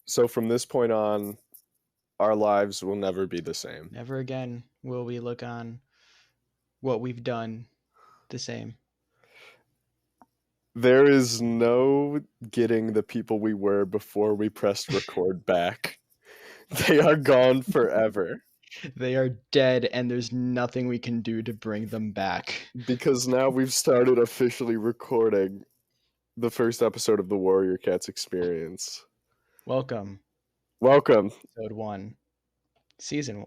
So from this point on, our lives will never be the same. Never again will we look on what we've done the same. There is no getting the people we were before we pressed record back. They are gone forever. They are dead, and there's nothing we can do to bring them back. Because now we've started officially recording the first episode of the Warrior Cats Experience. Welcome, Welcome. episode 1, season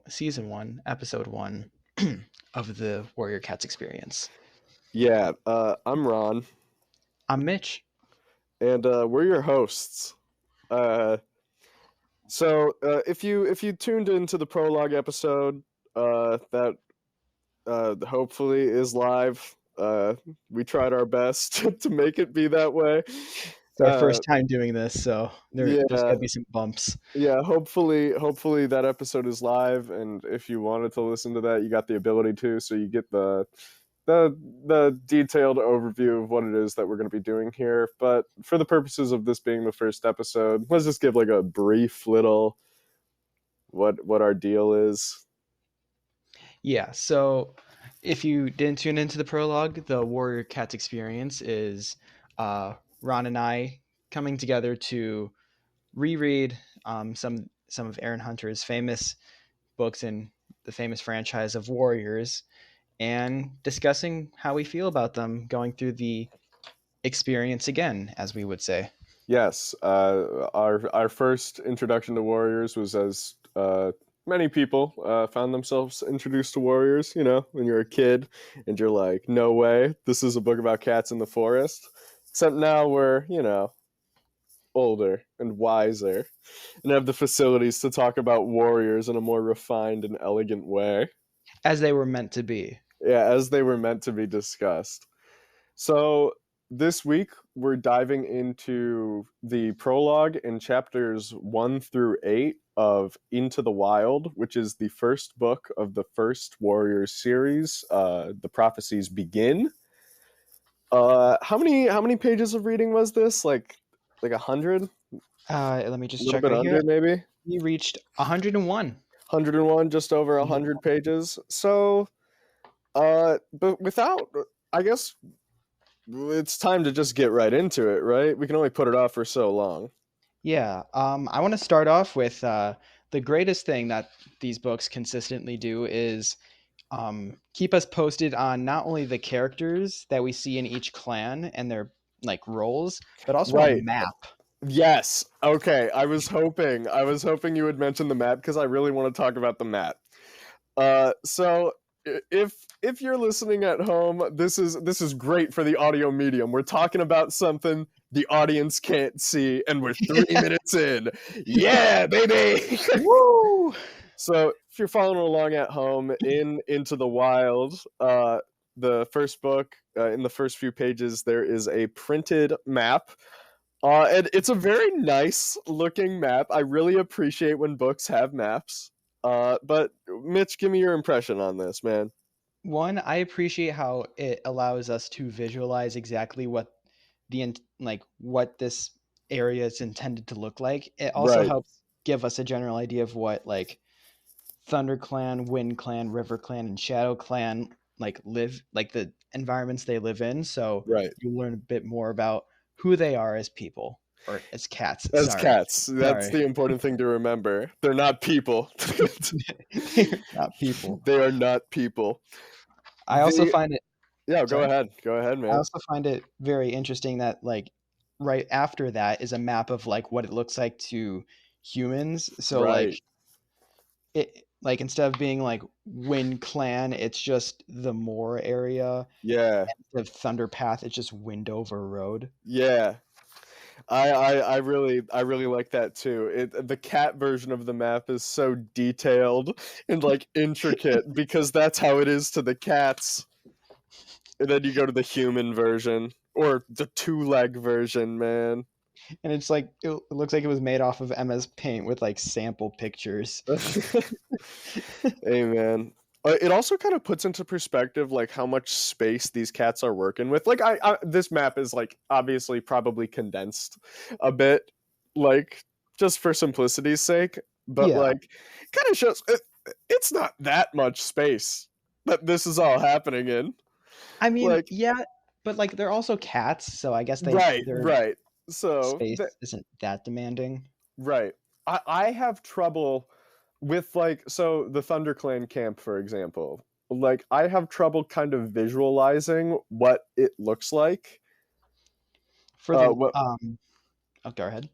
1, episode 1 of the Warrior Cats Experience. Yeah, I'm Ron. I'm Mitch. And we're your hosts. So if you tuned into the prologue episode that hopefully is live, we tried our best to make it be that way. It's our first time doing this, so there's gonna be some bumps. Yeah, hopefully that episode is live, and if you wanted to listen to that, you got the ability to, so you get the detailed overview of what it is that we're going to be doing here. But for the purposes of this being the first episode, let's just give like a brief little what our deal is. Yeah, so if you didn't tune into the prologue, the Warrior Cats Experience is Ron and I coming together to reread some of Aaron Hunter's famous books in the famous franchise of Warriors, and discussing how we feel about them, going through the experience again, as we would say. Yes, our first introduction to Warriors was as many people found themselves introduced to Warriors. You know, when you're a kid and you're like, no way, this is a book about cats in the forest. Except now we're, older and wiser and have the facilities to talk about warriors in a more refined and elegant way. As they were meant to be. Yeah, as they were meant to be discussed. So this week we're diving into the prologue in chapters 1 through 8 of Into the Wild, which is the first book of the first Warriors series. The Prophecies Begin. How many pages of reading was this? Like 100? Let me just check right here. Maybe. We reached 101. 101, just over 100 pages. So, but without, I guess it's time to just get right into it, right? We can only put it off for so long. Yeah. I want to start off with the greatest thing that these books consistently do is keep us posted on not only the characters that we see in each clan and their like roles, but also a map. Yes. Okay. I was hoping you would mention the map because I really want to talk about the map. So if you're listening at home, this is great for the audio medium. We're talking about something the audience can't see, and we're 3 minutes in. Yeah, baby. Woo! So if you're following along at home in Into the Wild, the first book, in the first few pages, there is a printed map. And it's a very nice looking map. I really appreciate when books have maps. But Mitch, give me your impression on this, man. One, I appreciate how it allows us to visualize exactly what what this area is intended to look like. It also helps give us a general idea of what like Thunder Clan, Wind Clan, River Clan, and Shadow Clan live, like the environments they live in. So you learn a bit more about who they are as people, or as cats. Cats. That's the important thing to remember. They're not people. They're not people. They are not people. I also find it... Yeah, go ahead, man. I also find it very interesting that like right after that is a map of like what it looks like to humans. So like it, like instead of being like Wind Clan, it's just the Moor area. Yeah. Instead of Thunder Path, it's just Windover Road. Yeah. I really like that too. The cat version of the map is so detailed and like intricate because that's how it is to the cats. And then you go to the human version or the 2-leg version, man. And it's like it looks like it was made off of MS Paint with like sample pictures. Hey, man. It also kind of puts into perspective like how much space these cats are working with. Like this map is like obviously probably condensed a bit, like just for simplicity's sake, but Yeah. like kind of shows it's not that much space that this is all happening in. I mean, Like, yeah, but like they're also cats, so I guess right, their right. So, space isn't that demanding. right. I have trouble with like so the ThunderClan camp, for example. Like I have trouble kind of visualizing what it looks like. For the What oh, go ahead.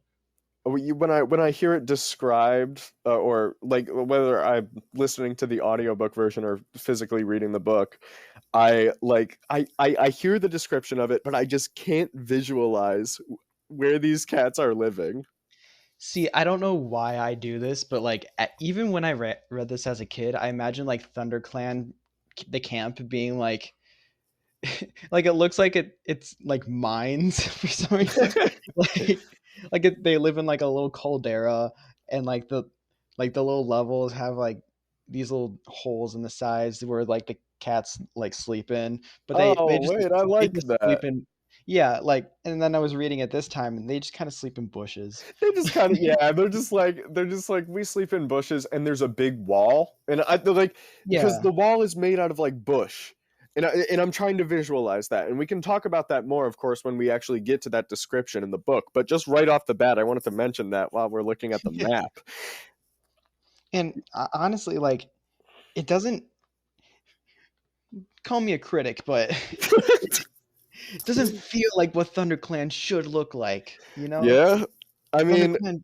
when I hear it described, or like whether I'm listening to the audiobook version or physically reading the book, I hear the description of it, but I just can't visualize where these cats are living. See, I don't know why I do this, but like even when I read this as a kid, I imagine like ThunderClan, the camp being like it looks like it's like mines for some reason. Like they live in like a little caldera, and like the little levels have like these little holes in the sides where like the cats like sleep in, but Oh wait, I they like just that. sleep in. Yeah, like, and then I was reading it this time, and they just kind of sleep in bushes. They just kind of yeah, they're just like we sleep in bushes and there's a big wall and they're like because Yeah. the wall is made out of like bush. And I'm trying to visualize that. And we can talk about that more, of course, when we actually get to that description in the book. But just right off the bat, I wanted to mention that while we're looking at the map. And honestly, like, it doesn't call me a critic, but it doesn't feel like what ThunderClan should look like, you know? Yeah. I mean, ThunderClan,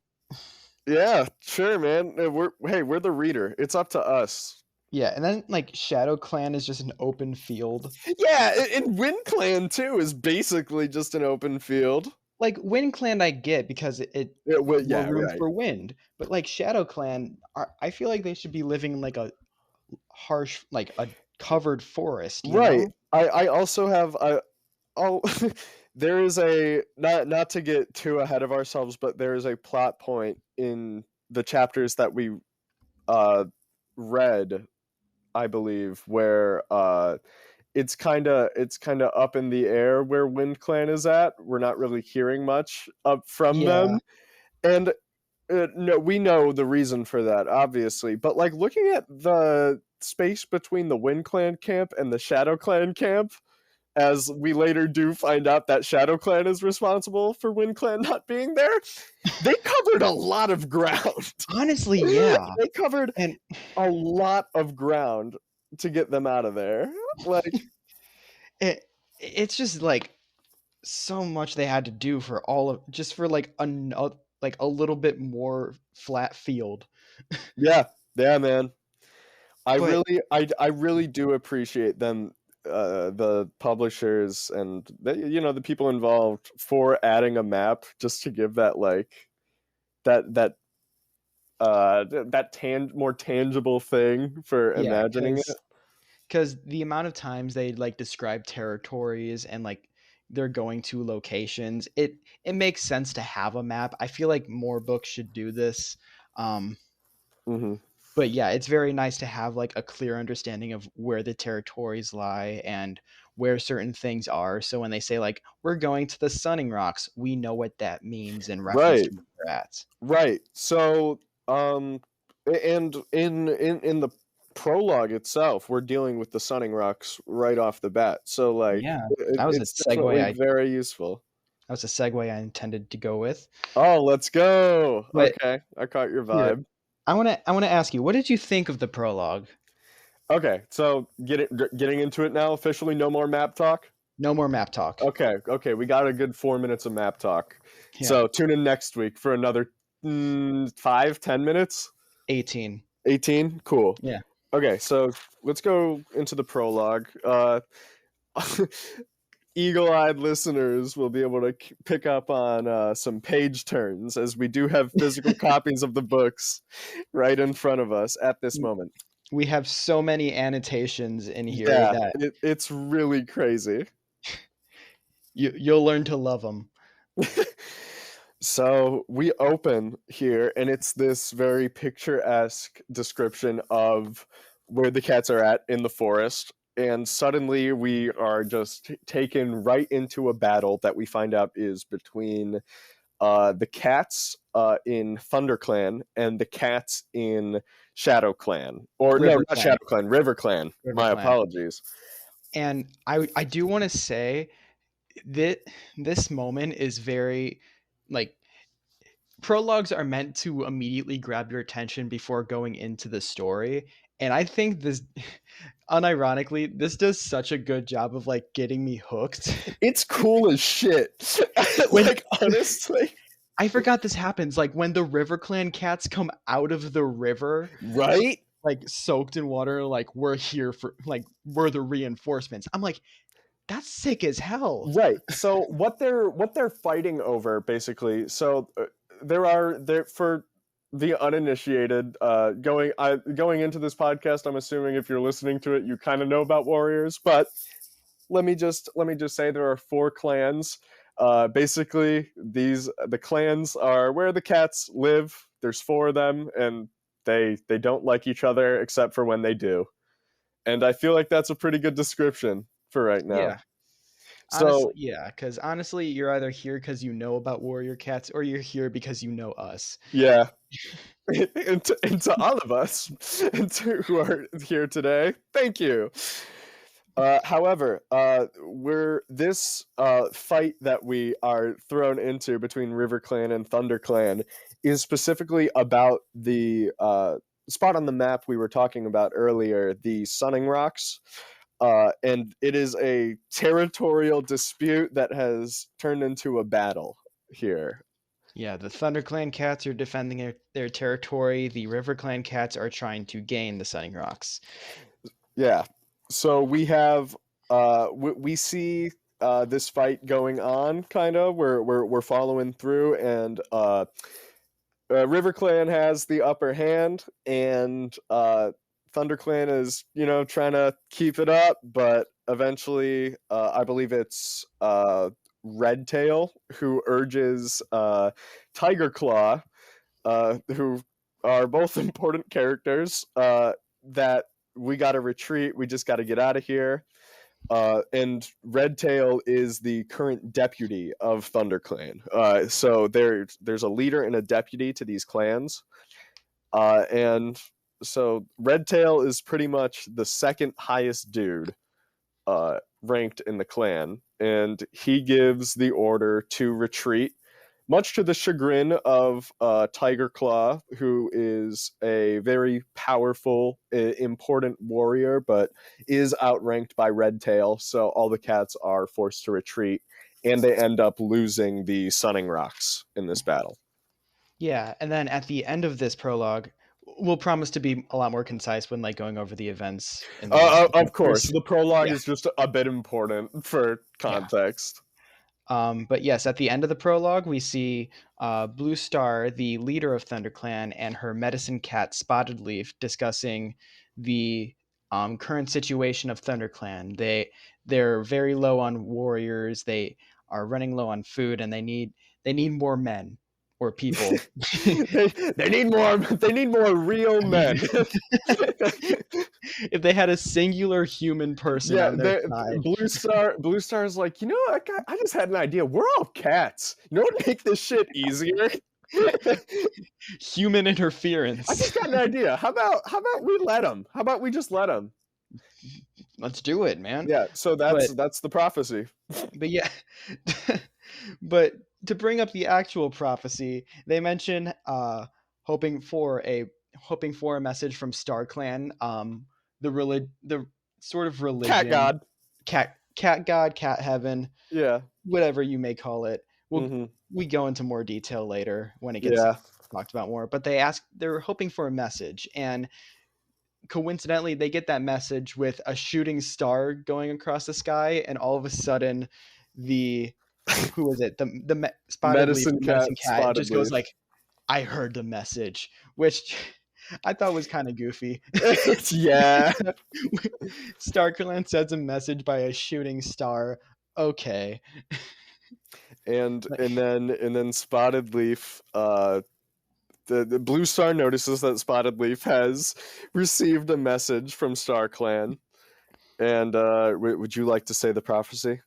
yeah, sure, man. We're the reader. It's up to us. yeah, and then like Shadow Clan is just an open field. Yeah, and Wind Clan too is basically just an open field. Like Wind Clan, I get because it Yeah, well, more yeah, room right. for wind, but like Shadow Clan, I feel like they should be living in like a harsh, like a covered forest, you Right. know? I also have oh there is a not to get too ahead of ourselves, but there is a plot point in the chapters that we uh read, I believe, where it's kind of up in the air where Wind Clan is at. We're not really hearing much up from Yeah, them. And no, we know the reason for that, obviously. But like looking at the space between the Wind Clan camp and the Shadow Clan camp, as we later do find out that Shadow Clan is responsible for Wind Clan not being there, they covered a lot of ground. honestly, yeah, They covered and a lot of ground to get them out of there. Like, it's just like so much they had to do for all of just for like a little bit more flat field. yeah, yeah, man. But I really do appreciate them, the publishers and the people involved for adding a map just to give that like that more tangible thing for yeah, imagining it. because the amount of times they like describe territories and like they're going to locations, it makes sense to have a map. I feel like more books should do this. Um, Hmm. but yeah, it's very nice to have like a clear understanding of where the territories lie and where certain things are. So when they say like we're going to the Sunning Rocks, we know what that means in reference Right, to where they're at. right. So, and in the prologue itself, we're dealing with the Sunning Rocks right off the bat. So, like, Yeah, that was a it's segue. definitely very useful. That was a segue I intended to go with. Oh, let's go. But Okay, I caught your here, vibe. I want to ask you, what did you think of the prologue? Okay, so getting into it now. Officially, no more map talk. No more map talk. Okay, okay, we got a good 4 minutes of map talk. Yeah, So tune in next week for another 5-10 minutes. 18. 18. Cool. Yeah. Okay, so let's go into the prologue. Eagle-eyed listeners will be able to pick up on some page turns, as we do have physical copies of the books right in front of us at this moment. We have so many annotations in here Yeah, that it's really crazy. you'll learn to love them. So we open here, and it's this very picturesque description of where the cats are at in the forest. And suddenly we are just taken right into a battle that we find out is between the cats in ThunderClan and the cats in ShadowClan, or no, River not Clan. ShadowClan, RiverClan. River My Clan. apologies. And I do want to say that this moment is very like prologues are meant to immediately grab your attention before going into the story. And I think this unironically, this does such a good job of like getting me hooked. It's cool as shit. When Like, honestly. I forgot this happens, like when the River Clan cats come out of the river, Right? like soaked in water, like we're here for like we're the reinforcements. I'm like, that's sick as hell. Right. So what they're fighting over basically. So there for the uninitiated going into this podcast. I'm assuming if you're listening to it, you kind of know about warriors. But let me just say there are four clans. Basically, the clans are where the cats live. There's four of them, and they don't like each other except for when they do. And I feel like that's a pretty good description for right now. Yeah. Honestly, So yeah, because honestly, you're either here because you know about warrior cats, or you're here because you know us. yeah, and to all of us who are here today, thank you. However, we're this fight that we are thrown into between River Clan and Thunder Clan is specifically about the spot on the map we were talking about earlier, the Sunning Rocks. And it is a territorial dispute that has turned into a battle here. Yeah, the Thunder Clan cats are defending their territory. The River Clan cats are trying to gain the Sunning Rocks. Yeah. So we see this fight going on, kind of. We're following through, and River Clan has the upper hand, and Thunder Clan is trying to keep it up, but eventually, I believe it's Red Tail who urges Tiger Claw, who are both important characters, that we got to retreat. We just got to get out of here. And Redtail is the current deputy of ThunderClan. So there's a leader and a deputy to these clans. And so Redtail is pretty much the second highest dude ranked in the clan. And he gives the order to retreat, much to the chagrin of Tiger Claw, who is a very powerful, important warrior, but is outranked by Redtail, so all the cats are forced to retreat, and they end up losing the Sunning Rocks in this battle. Yeah, and then at the end of this prologue, we'll promise to be a lot more concise when like going over the events in the next Of course, chapters. the prologue Yeah, is just a bit important for yeah. context. But yes, at the end of the prologue, we see Blue Star, the leader of ThunderClan, and her medicine cat Spotted Leaf discussing the current situation of ThunderClan. They're very low on warriors. They are running low on food, and they need more men or people. They need more real men. If they had a singular human person Yeah, on their side, Blue Star is like, I just had an idea. We're all cats. You know what would make this shit easier? human I just interference. got an idea. How about we let them? How about we just let them? Let's do it, man. Yeah. So But that's the prophecy. but yeah, but to bring up the actual prophecy, they mention hoping for a message from Star Clan, the sort of Cat religion, God. cat god, cat heaven, Yeah. whatever you may call it. Hmm. We go into more detail later when it gets Yeah. talked about more. But they're hoping for a message, and coincidentally, they get that message with a shooting star going across the sky, and all of a sudden, the who is it? Spotted Leaf, Medicine the medicine cat, cat, Spotted just goes Leaf. like, "I heard the message," which I thought was kind of goofy. Yeah. StarClan sends a message by a shooting star. Okay, And like, and then Spotted Leaf. The Blue Star notices that Spotted Leaf has received a message from Star Clan. And would you like to say the prophecy?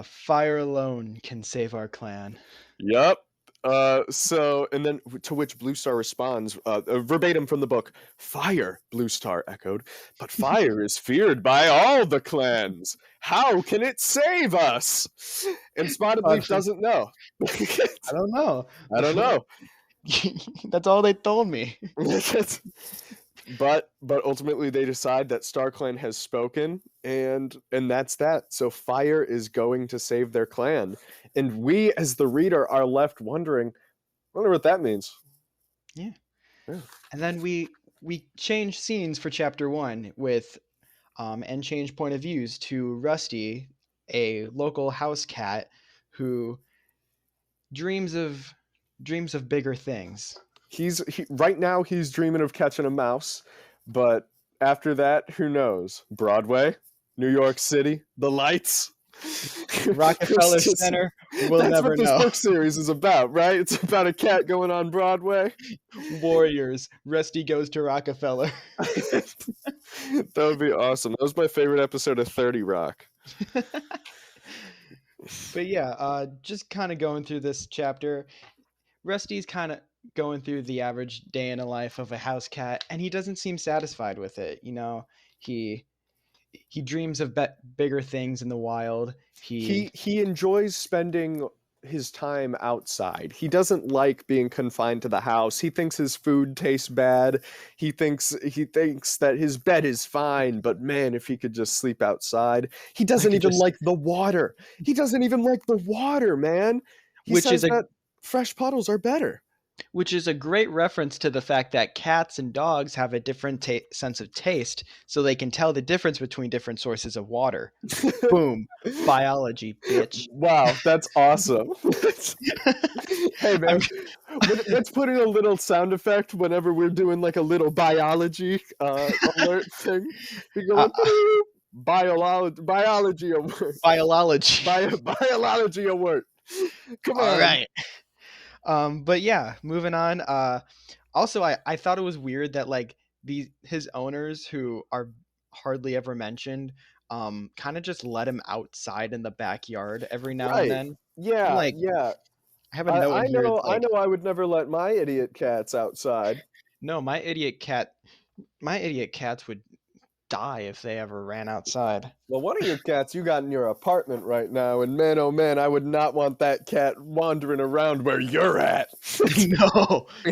Fire alone can save our clan. Yep. And then to which Blue Star responds, verbatim from the book, "Fire," Blue Star echoed, "but fire is feared by all the clans. How can it save us?" And Spotted Uh, Leaf doesn't know. I don't know. I don't know. That's all they told me. But ultimately they decide that StarClan has spoken, and that's that. So fire is going to save their clan. And we as the reader are left wondering, I wonder what that means. Yeah. Yeah. And then we change scenes for chapter 1 with and change point of views to Rusty, a local house cat who dreams of bigger things. Right now he's dreaming of catching a mouse, but after that, who knows? Broadway, New York City, the lights. Rockefeller Center, we'll That's never what this know. book series is about, right? It's about a cat going on Broadway. Warriors, Rusty goes to Rockefeller. That would be awesome. That was my favorite episode of 30 Rock. But yeah, just kind of going through this chapter, Rusty's kind of going through the average day in a life of a house cat, and he doesn't seem satisfied with it. He he dreams of bigger things in the wild. He enjoys spending his time outside. He doesn't like being confined to the house. He thinks his food tastes bad. He thinks that his bed is fine, but man, if he could just sleep outside. He doesn't even like the water. He doesn't even like the water, man. He which says is a that fresh puddles are better. which is a great reference to the fact that cats and dogs have a different sense of taste, so they can tell the difference between different sources of water. Boom, biology, bitch. Wow, that's awesome. Hey man, let's put in a little sound effect whenever we're doing like a little biology alert thing. We go biology alert. Biology. Biology alert. Come All on. right. But yeah, moving on. Also, I thought it was weird that like his owners, who are hardly ever mentioned, kind of just let him outside in the backyard every now and Right. then. I'm Yeah, like, yeah. I have a note in I here. know It's I like, know I would never let my idiot cats outside. no, my idiot cats would die if they ever ran outside. Well, one of your cats you got in your apartment right now, and man, oh man, I would not want that cat wandering around where you're at.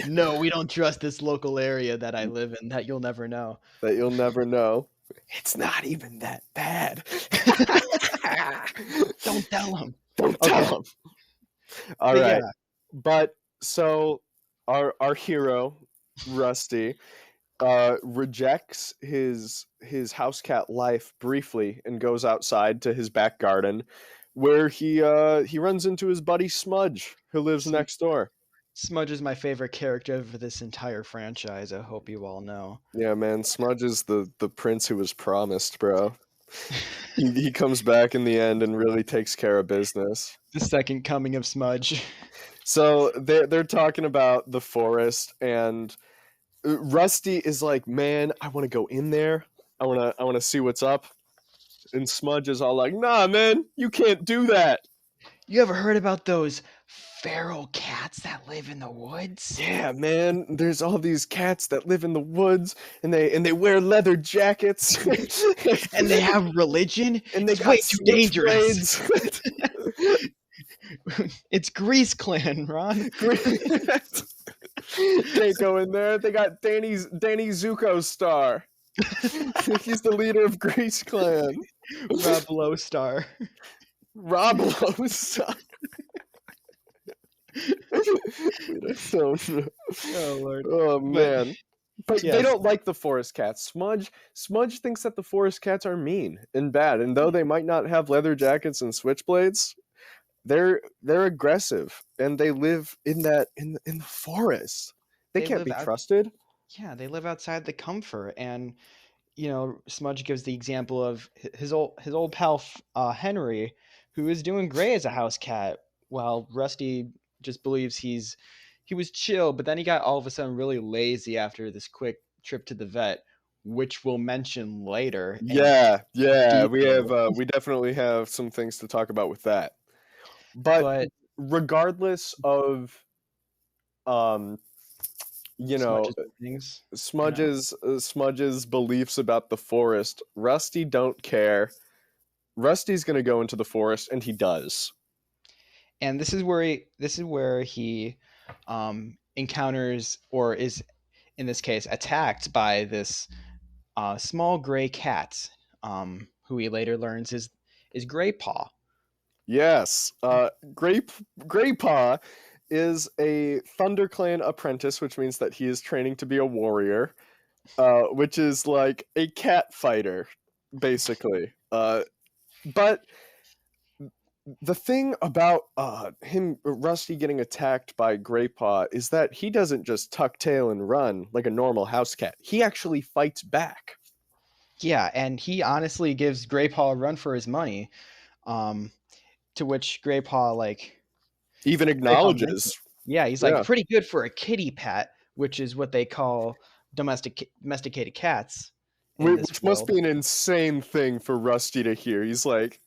No, we don't trust this local area that I live in. That you'll never know. That you'll never know. It's not even that bad. Don't tell them. Don't Okay, tell him. All but right, yeah, but so our hero Rusty rejects his house cat life briefly and goes outside to his back garden, where he runs into his buddy Smudge, who lives next door. Smudge is my favorite character of this entire franchise. I hope you all know. Yeah, man, Smudge is the prince who was promised, bro. He comes back in the end and really takes care of business. The second coming of Smudge. So they're talking about the forest, and Rusty is like, "Man, I want to go in there. I want to see what's up." And Smudge is all like, "Nah, man, you can't do that." You ever heard about those feral cats that live in the woods? Yeah, man, there's all these cats that live in the woods, and they wear leather jackets, And they have religion? and they It's got way too dangerous. switchblades. It's GreaseClan, Ron. Can't go in there. They got Danny Zuko's star. He's the leader of GreaseClan. Rob Lowstar. Rob Lowstar. We don't know. Oh Lord. Oh man. But they Yes. don't like the forest cats. Smudge thinks that the forest cats are mean and bad, and though they might not have leather jackets and switchblades, they're aggressive, and they live in the forest. They can't be trusted. Yeah, they live outside the comfort, and Smudge gives the example of his old pal Henry, who is doing great as a house cat, while Rusty just believes he was chill, but then he got all of a sudden really lazy after this quick trip to the vet. which we'll mention later in Yeah, detail. we definitely have some things to talk about with that. But But regardless of um you know, smudges and things, Smudge's beliefs about the forest, Rusty don't care. Rusty's going to go into the forest, and he does. and this is where he encounters, or is in this case attacked by this small gray cat, who he later learns is Gray Paw. Yes, Graypaw is a ThunderClan apprentice, which means that he is training to be a warrior, which is like a cat fighter, basically. But the thing about Rusty getting attacked by Graypaw is that he doesn't just tuck tail and run like a normal house cat. He actually fights back. Yeah, and he honestly gives Gray Paw a run for his money. Um, to which Gray Paw Even Gray Paw mentions, acknowledges. yeah, he's like Yeah. pretty good for a kitty pat, which is what they call domesticated cats in this Which must world. be an insane thing for Rusty to hear. He's like,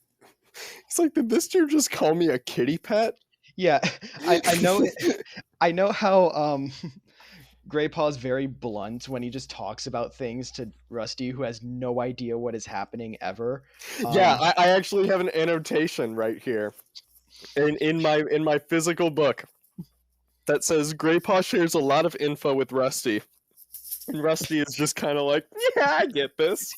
did this dude just call me a kitty pet? Yeah, I know I know how Gray Paw is very blunt when he just talks about things to Rusty, who has no idea what is happening ever. Yeah, I actually have an annotation right here in my physical book that says Graypaw shares a lot of info with Rusty. And Rusty is just kind of like, yeah, I get this.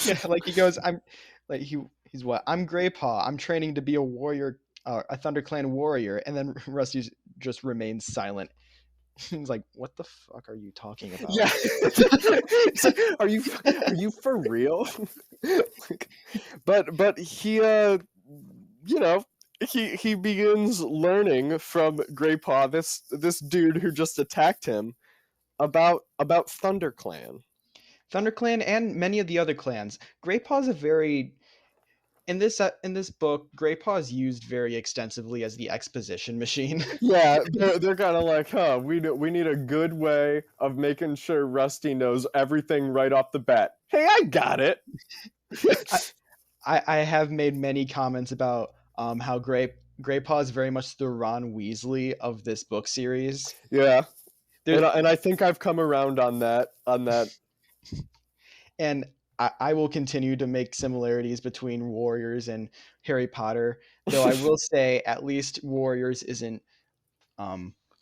Yeah, like he goes, I'm like he's what? I'm Gray Paw. I'm training to be a warrior, a ThunderClan warrior, and then Rusty just remains silent. He's like, "What the fuck are you talking about?" Yeah. Like, are you for real? But he you know, he begins learning from Graypaw, this dude who just attacked him, about ThunderClan. ThunderClan and many of the other clans. Gray Paw is a very in this book, Gray Paw is used very extensively as the exposition machine. Yeah, they're kind of like, huh? We need a good way of making sure Rusty knows everything right off the bat. Hey, I got it. I have made many comments about how Gray Paw is very much the Ron Weasley of this book series. Yeah, There, and I think I've come around on that. and I will continue to make similarities between Warriors and Harry Potter, though I will say at least Warriors isn't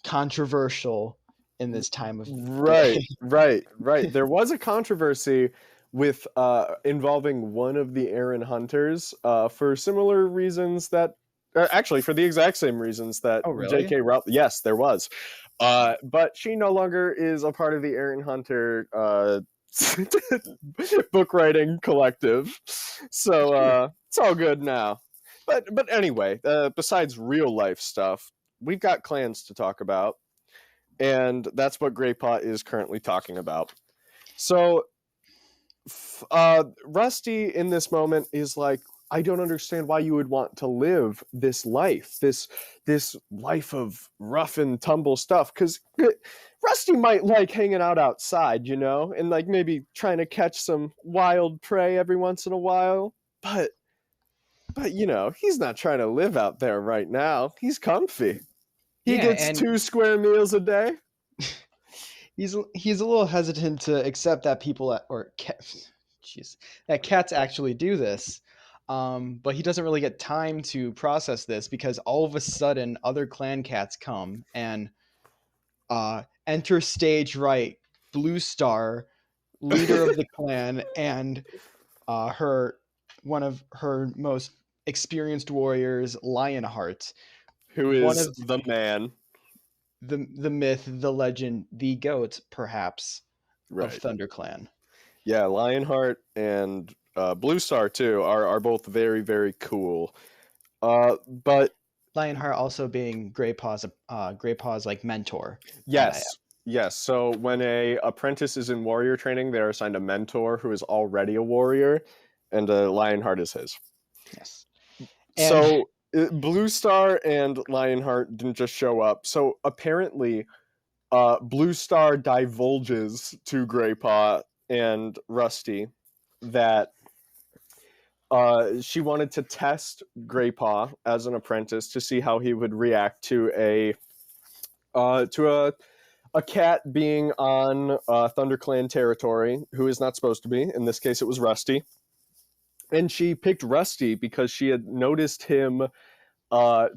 controversial in this time of day. Right. There was a controversy with involving one of the Aaron Hunters for similar reasons that, actually, for the exact same reasons that Oh, really? J.K. Rowling. Yes, there was, but she no longer is a part of the Aaron Hunter book writing collective, so it's all good now. But anyway, besides real life stuff, we've got clans to talk about, and that's what Graypaw is currently talking about. So, Rusty in this moment is like, I don't understand why you would want to live this life, this life of rough and tumble stuff, because Rusty might like hanging out outside, and like maybe trying to catch some wild prey every once in a while, but he's not trying to live out there right now. He's comfy. He Yeah, gets and 2 square meals a day. he's a little hesitant to accept that that cats actually do this. But he doesn't really get time to process this because all of a sudden other clan cats come and enter stage right Blue Star, leader of the clan, and one of her most experienced warriors, Lionheart, Who one is of the man. the myth, the legend, the goat, perhaps, of Right. ThunderClan. Yeah, Lionheart and Blue Star too are both very, very cool. But Lionheart also being Graypaw's mentor. yes. So when a apprentice is in warrior training, they're assigned a mentor who is already a warrior, and Lionheart is his. Yes. And So Blue Star and Lionheart didn't just show up. So apparently, Blue Star divulges to Graypaw and Rusty that she wanted to test Graypaw as an apprentice to see how he would react to a cat being on ThunderClan territory, who is not supposed to be. In this case, it was Rusty. And she picked Rusty because she had noticed him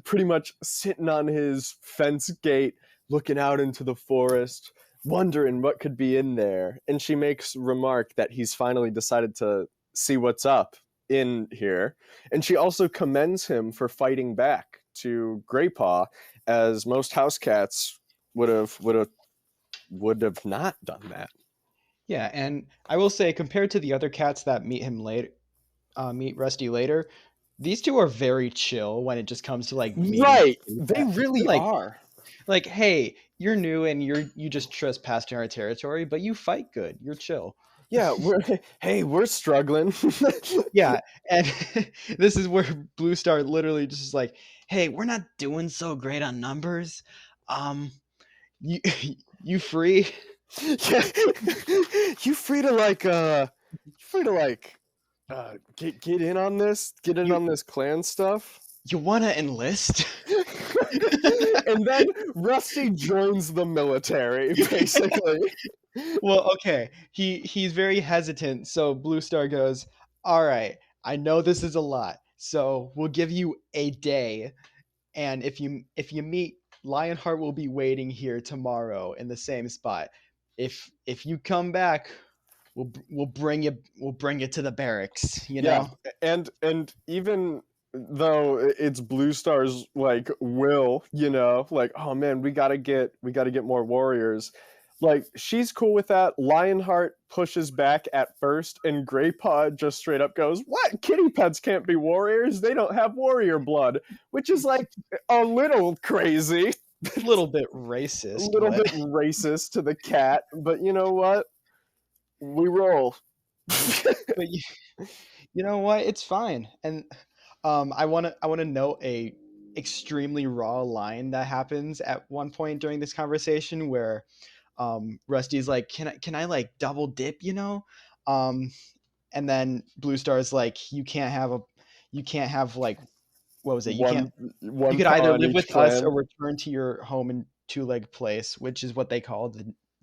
pretty much sitting on his fence gate, looking out into the forest, wondering what could be in there. And she makes remark that he's finally decided to see what's up in here. And she also commends him for fighting back to Graypaw, as most house cats would have not done that. Yeah, and I will say, compared to the other cats that meet Rusty later, these two are very chill when it just comes to like meeting. Right, they really like are. like, hey, you're new and you just trespassed in our territory, but you fight good. You're chill. Yeah, we're struggling. Yeah, and this is where Blue Star literally just is like, hey, we're not doing so great on numbers. You you free? Yeah. You free to get in on this, You on this clan stuff. you wanna enlist? And then Rusty joins the military, basically. Well, okay. He's very hesitant, so Blue Star goes, "All right, I know this is a lot, so we'll give you a day, and if you meet, Lionheart will be waiting here tomorrow in the same spot. If you come back, we'll bring you to the barracks. You Yeah, know." and even though it's Blue Star's like will, like, oh man, we gotta get more warriors. Like, she's cool with that. Lionheart pushes back at first, and Graypaw just straight up goes, "What? Kitty pets can't be warriors. They don't have warrior blood," which is like a little crazy, A little bit a racist, little but bit racist to the cat. But you know what? We roll. but you know what? It's fine. And I want to note a extremely raw line that happens at one point during this conversation where Rusty's like, "Can I like double dip, you know?" Um and then Blue Star's like, you can't have like, what was it? one You one could either paw in live each with us or clan. return to your home in two-leg place, which is what they call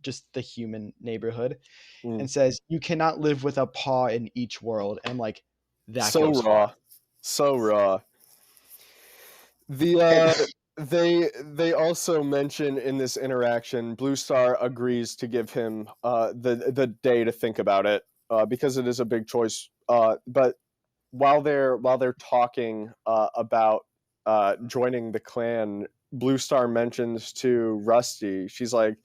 just the human neighborhood, Mm. and says you cannot live with a paw in each world. And I'm like, that So goes hard. raw, so raw. The And they also mention in this interaction, Blue Star agrees to give him the day to think about it, because it is a big choice. But while they're talking about joining the clan, Blue Star mentions to Rusty, she's like,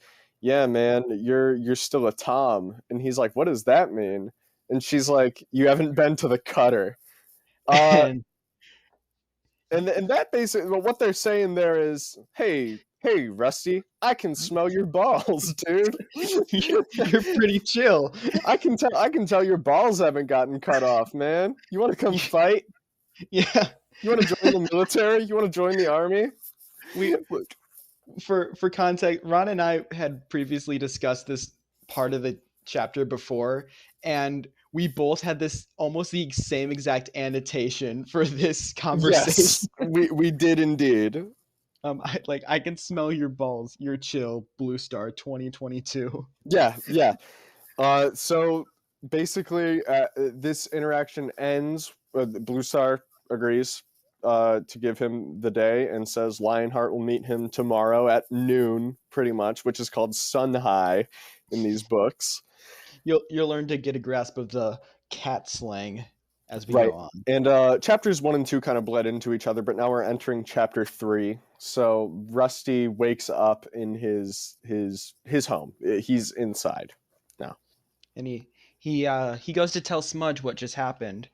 "Yeah, man, you're still a Tom," and he's like, "What does that mean?" And she's like, "You haven't been to the Cutter." Uh, and and that basically, well, what they're saying there is, hey, Rusty, I can smell your balls, dude. you're pretty chill. I can tell your balls haven't gotten cut off, man. You want to come fight? Yeah, You want to join the military? You want to join the army? we Look, for context, Ron and I had previously discussed this part of the chapter before, and we both had this almost the same exact annotation for this conversation. yes, we did indeed. I can smell your balls. You're chill, Blue Star 2022. Yeah, yeah. So basically, this interaction ends. Blue Star agrees to give him the day and says Lionheart will meet him tomorrow at noon, pretty much, which is called sun high in these books. You'll learn to get a grasp of the cat slang as we Right. go on. And chapters 1 and 2 kind of bled into each other, but now we're entering chapter 3. So Rusty wakes up in his home. He's inside now. And he goes to tell Smudge what just happened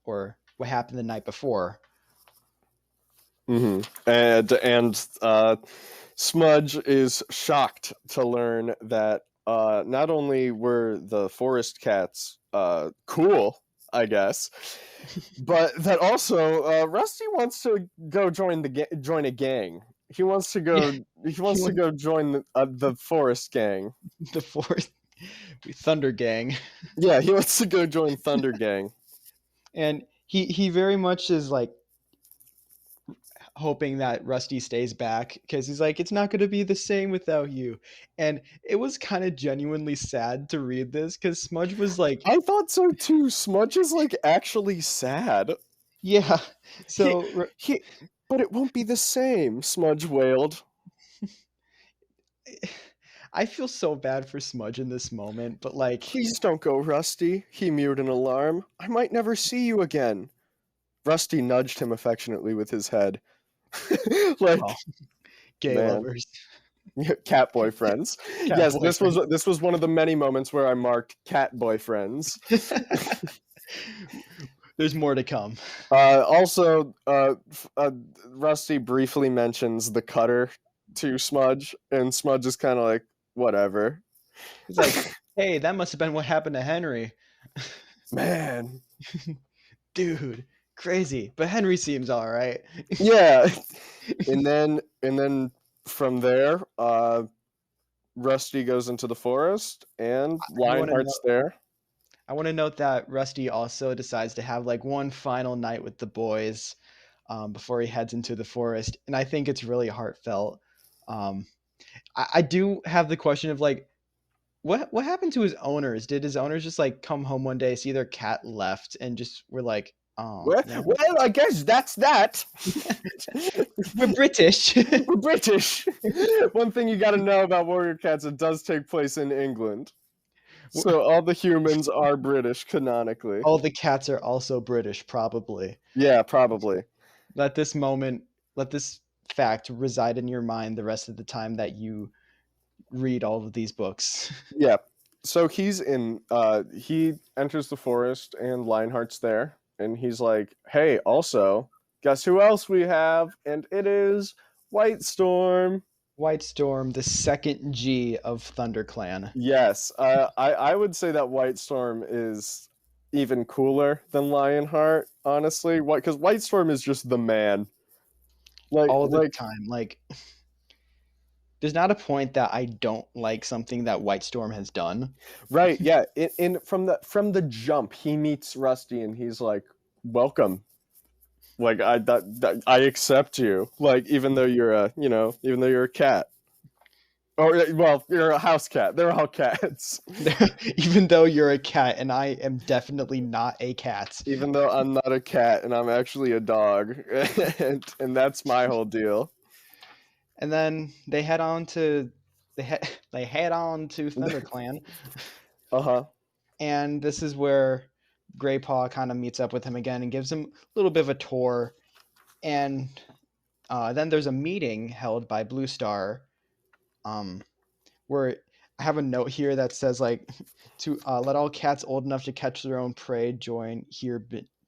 or what happened the night before. And Smudge is shocked to learn that not only were the forest cats cool, I guess, but that also Rusty wants to go join a gang. He wants to go. Yeah, He wants to go join the forest gang. the forest. Thunder Gang. Yeah, he wants to go join Thunder Gang. And he very much is like hoping that Rusty stays back because he's like, it's not going to be the same without you. And it was kind of genuinely sad to read this because Smudge was like, I thought so too. Smudge is like actually sad. yeah. He So he but it won't be the same, Smudge wailed. I feel so bad for Smudge in this moment, but like, Please don't go, Rusty, he mewed in alarm. I might never see you again. Rusty nudged him affectionately with his head. oh, Like, gay man. lovers, Cat boyfriends. cat Yes, boyfriend. this was one of the many moments where I marked cat boyfriends. There's more to come. Also, Rusty briefly mentions the cutter to Smudge, and Smudge is kind of like, whatever. He's like, hey, that must have been what happened to Henry. Man. Dude, crazy. But Henry seems all right. Yeah. And then from there, Rusty goes into the forest, and I want to know. Lionheart's there. I want to note that Rusty also decides to have like one final night with the boys before he heads into the forest, and I think it's really heartfelt. Um, I do have the question of like, what happened to his owners? Did his owners just like come home one day, see their cat left, and just were like, "Oh, man, Well, I guess that's that. we're British." We're British. One thing you got to know about Warrior Cats: it does take place in England, so all the humans are British canonically. All the cats are also British, probably. Yeah, probably. Let this moment, let this fact reside in your mind the rest of the time that you read all of these books. Yeah. So he's in. He enters the forest, and Lionheart's there, and he's like, "Hey, also, guess who else we have? And it is White Storm." White Storm, the second G of ThunderClan. Yes, I would say that White Storm is even cooler than Lionheart, honestly. Because White Storm is just the man. All the Like time. Like, there's not a point that I don't like something that White Storm has done. right, yeah. From the jump, he meets Rusty, and he's like, "Welcome." Like I accept you. Like even though you're even though you're a cat. Or well, you're a house cat. They're all cats. Even though you're a cat, and I am definitely not a cat. Even though I'm not a cat and I'm actually a dog, and that's my whole deal. And then they head on to they head on to ThunderClan, Uh-huh. and this is where Greypaw kind of meets up with him again and gives him a little bit of a tour. And then there's a meeting held by Blue Star, where I have a note here that says like to let all cats old enough to catch their own prey join here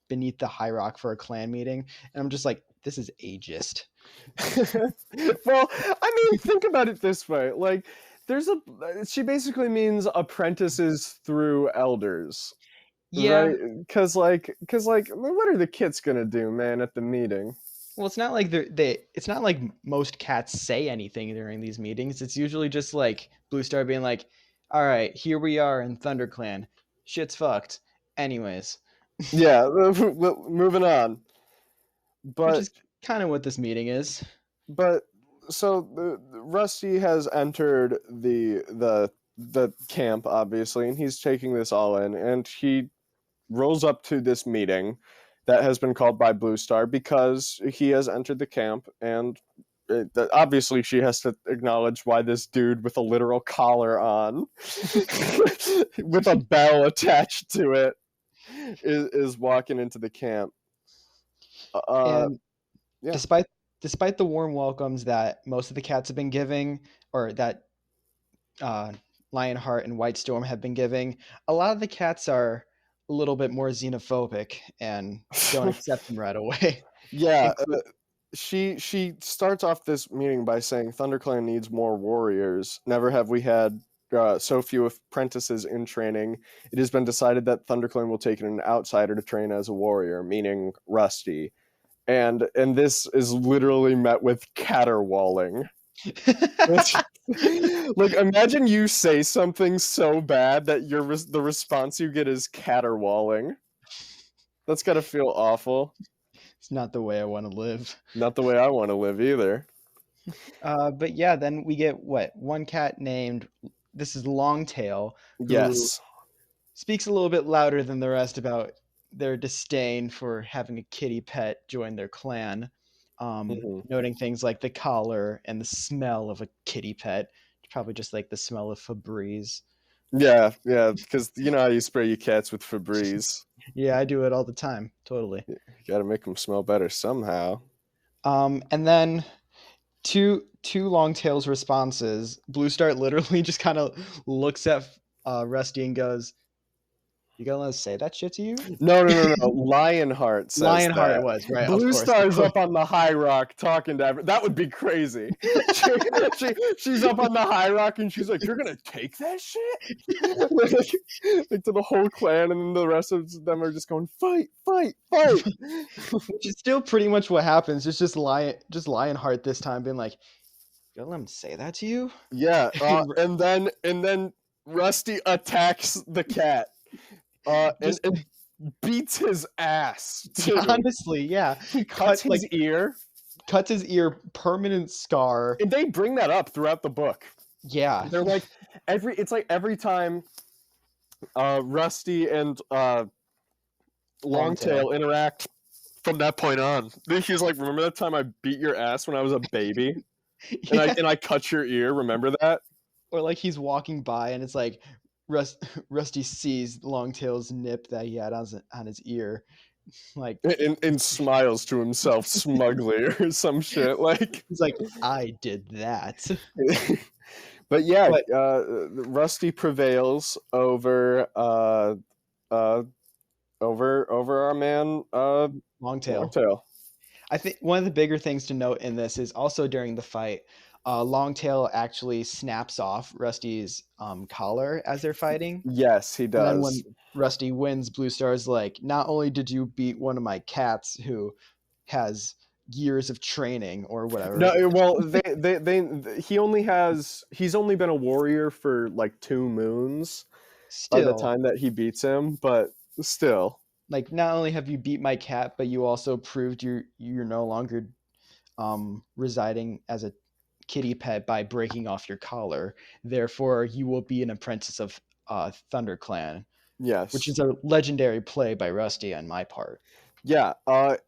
beneath the high rock for a clan meeting. And I'm just like, this is ageist. Well, I mean, think about it this way. Like she basically means apprentices through elders. Yeah. Right? Cuz what are the kids going to do, man, at the meeting? Well, it's not like it's not like most cats say anything during these meetings. It's usually just like Blue Star being like, "All right, here we are in ThunderClan. Shit's fucked." Anyways, Yeah, moving on. which But is kind of what this meeting is. but so Rusty has entered the camp, obviously, and he's taking this all in, and he rolls up to this meeting that has been called by Blue Star because he has entered the camp, and obviously she has to acknowledge why this dude with a literal collar on with a bell attached to it is walking into the camp. And Yeah. despite the warm welcomes that most of the cats have been giving, or that Lionheart and White Storm have been giving, a lot of the cats are a little bit more xenophobic and don't accept them right away. Yeah, Inclu- she starts off this meeting by saying ThunderClan needs more warriors. Never have we had so few apprentices in training. It has been decided that ThunderClan will take in an outsider to train as a warrior, meaning Rusty. And this is literally met with caterwauling. Like, imagine you say something so bad that the response you get is caterwauling. That's gotta feel awful. It's not the way I want to live. Not the way I want to live either. But yeah, then we get what one cat named. This is Longtail, who Yes. speaks a little bit louder than the rest about their disdain for having a kitty pet join their clan, Hmm. noting things like the collar and the smell of a kitty pet. Probably just like the smell of Febreze. Yeah, yeah, because you know how you spray your cats with Febreze. Yeah, I do it all the time. Totally. You gotta make them smell better somehow. And then two Longtail's responses. Blue Star literally just kind of looks at Rusty and goes, "You gonna let us say that shit to you?" No, no, no, no. Lionheart says Lionheart that. was right, of Blue course. Star's up on the high rock talking to that would be crazy. She, she's up on the high rock and she's like, "You're gonna take that shit?" Like to the whole clan, and then the rest of them are just going, "Fight, fight, fight!" Which is still pretty much what happens. It's just Lionheart this time being like, "You gonna let him say that to you?" Yeah, and then Rusty attacks the cat, Just and beats his ass too. honestly, yeah. He cuts his ear. Cuts his ear, permanent scar. And they bring that up throughout the book. Yeah. They're like every time Rusty and Longtail interact from that point on. He's like, "Remember that time I beat your ass when I was a baby? And Yeah. I cut your ear, remember that?" Or like he's walking by and it's like Rusty sees Longtail's nip that he had on his ear. Like And smiles to himself smugly or some shit. Like he's like, I did that. but yeah, But Rusty prevails over over our man Longtail. Longtail. I think one of the bigger things to note in this is also during the fight, Longtail actually snaps off Rusty's collar as they're fighting. Yes, he And then does. when Rusty wins, Blue Star's like, not only did you beat one of my cats who has years of training or whatever. No, well, he's only been a warrior for like 2 moons by the Still, time that he beats him, but still. like not only have you beat my cat, but you also proved you're no longer residing as a kitty pet by breaking off your collar. Therefore, you will be an apprentice of ThunderClan, which Yes. is a legendary play by Rusty on my part. Yeah,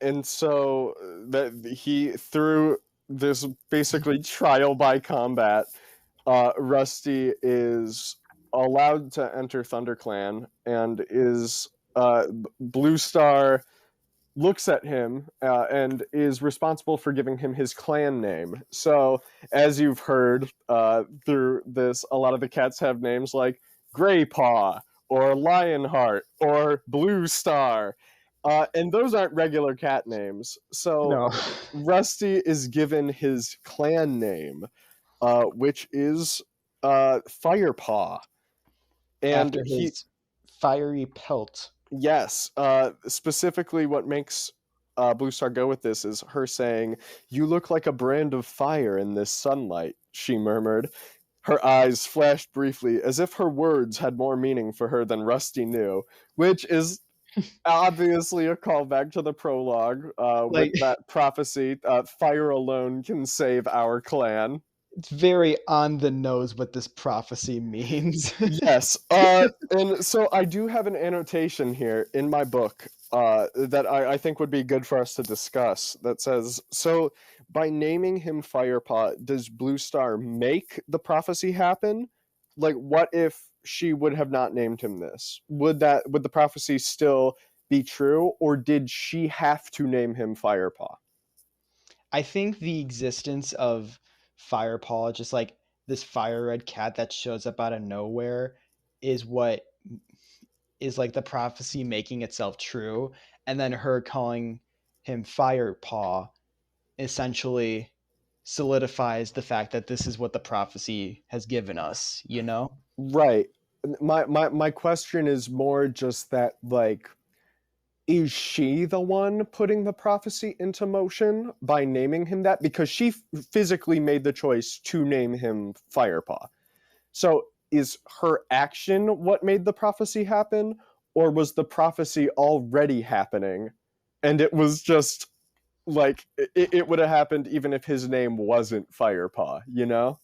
and so that he through this basically trial by combat, Rusty is allowed to enter ThunderClan and is Blue Star looks at him and is responsible for giving him his clan name. So, as you've heard through this, a lot of the cats have names like Gray Paw or Lionheart or Blue Star. And those aren't regular cat names. So, No, Rusty is given his clan name, which is Firepaw. And after he, his fiery pelt. yes, specifically what makes Blue Star go with this is her saying, "You look like a brand of fire in this sunlight," she murmured. Her eyes flashed briefly, as if her words had more meaning for her than Rusty knew, which is obviously a callback to the prologue with Like that prophecy, "Fire alone can save our clan." it's very on the nose what this prophecy means. Yes, and so I do have an annotation here in my book that I think would be good for us to discuss. That says, so by naming him Firepaw, does Blue Star make the prophecy happen? Like, what if she would have not named him this? Would the prophecy still be true, or did she have to name him Firepaw? I think the existence of Firepaw, just like this fire red cat that shows up out of nowhere, is what is like the prophecy making itself true. And then her calling him Firepaw essentially solidifies the fact that this is what the prophecy has given us, you know? Right. My question is more just that, like, is she the one putting the prophecy into motion by naming him that? Because she physically made the choice to name him Firepaw. So is her action what made the prophecy happen? Or was the prophecy already happening? And it was just like, it would have happened even if his name wasn't Firepaw, you know?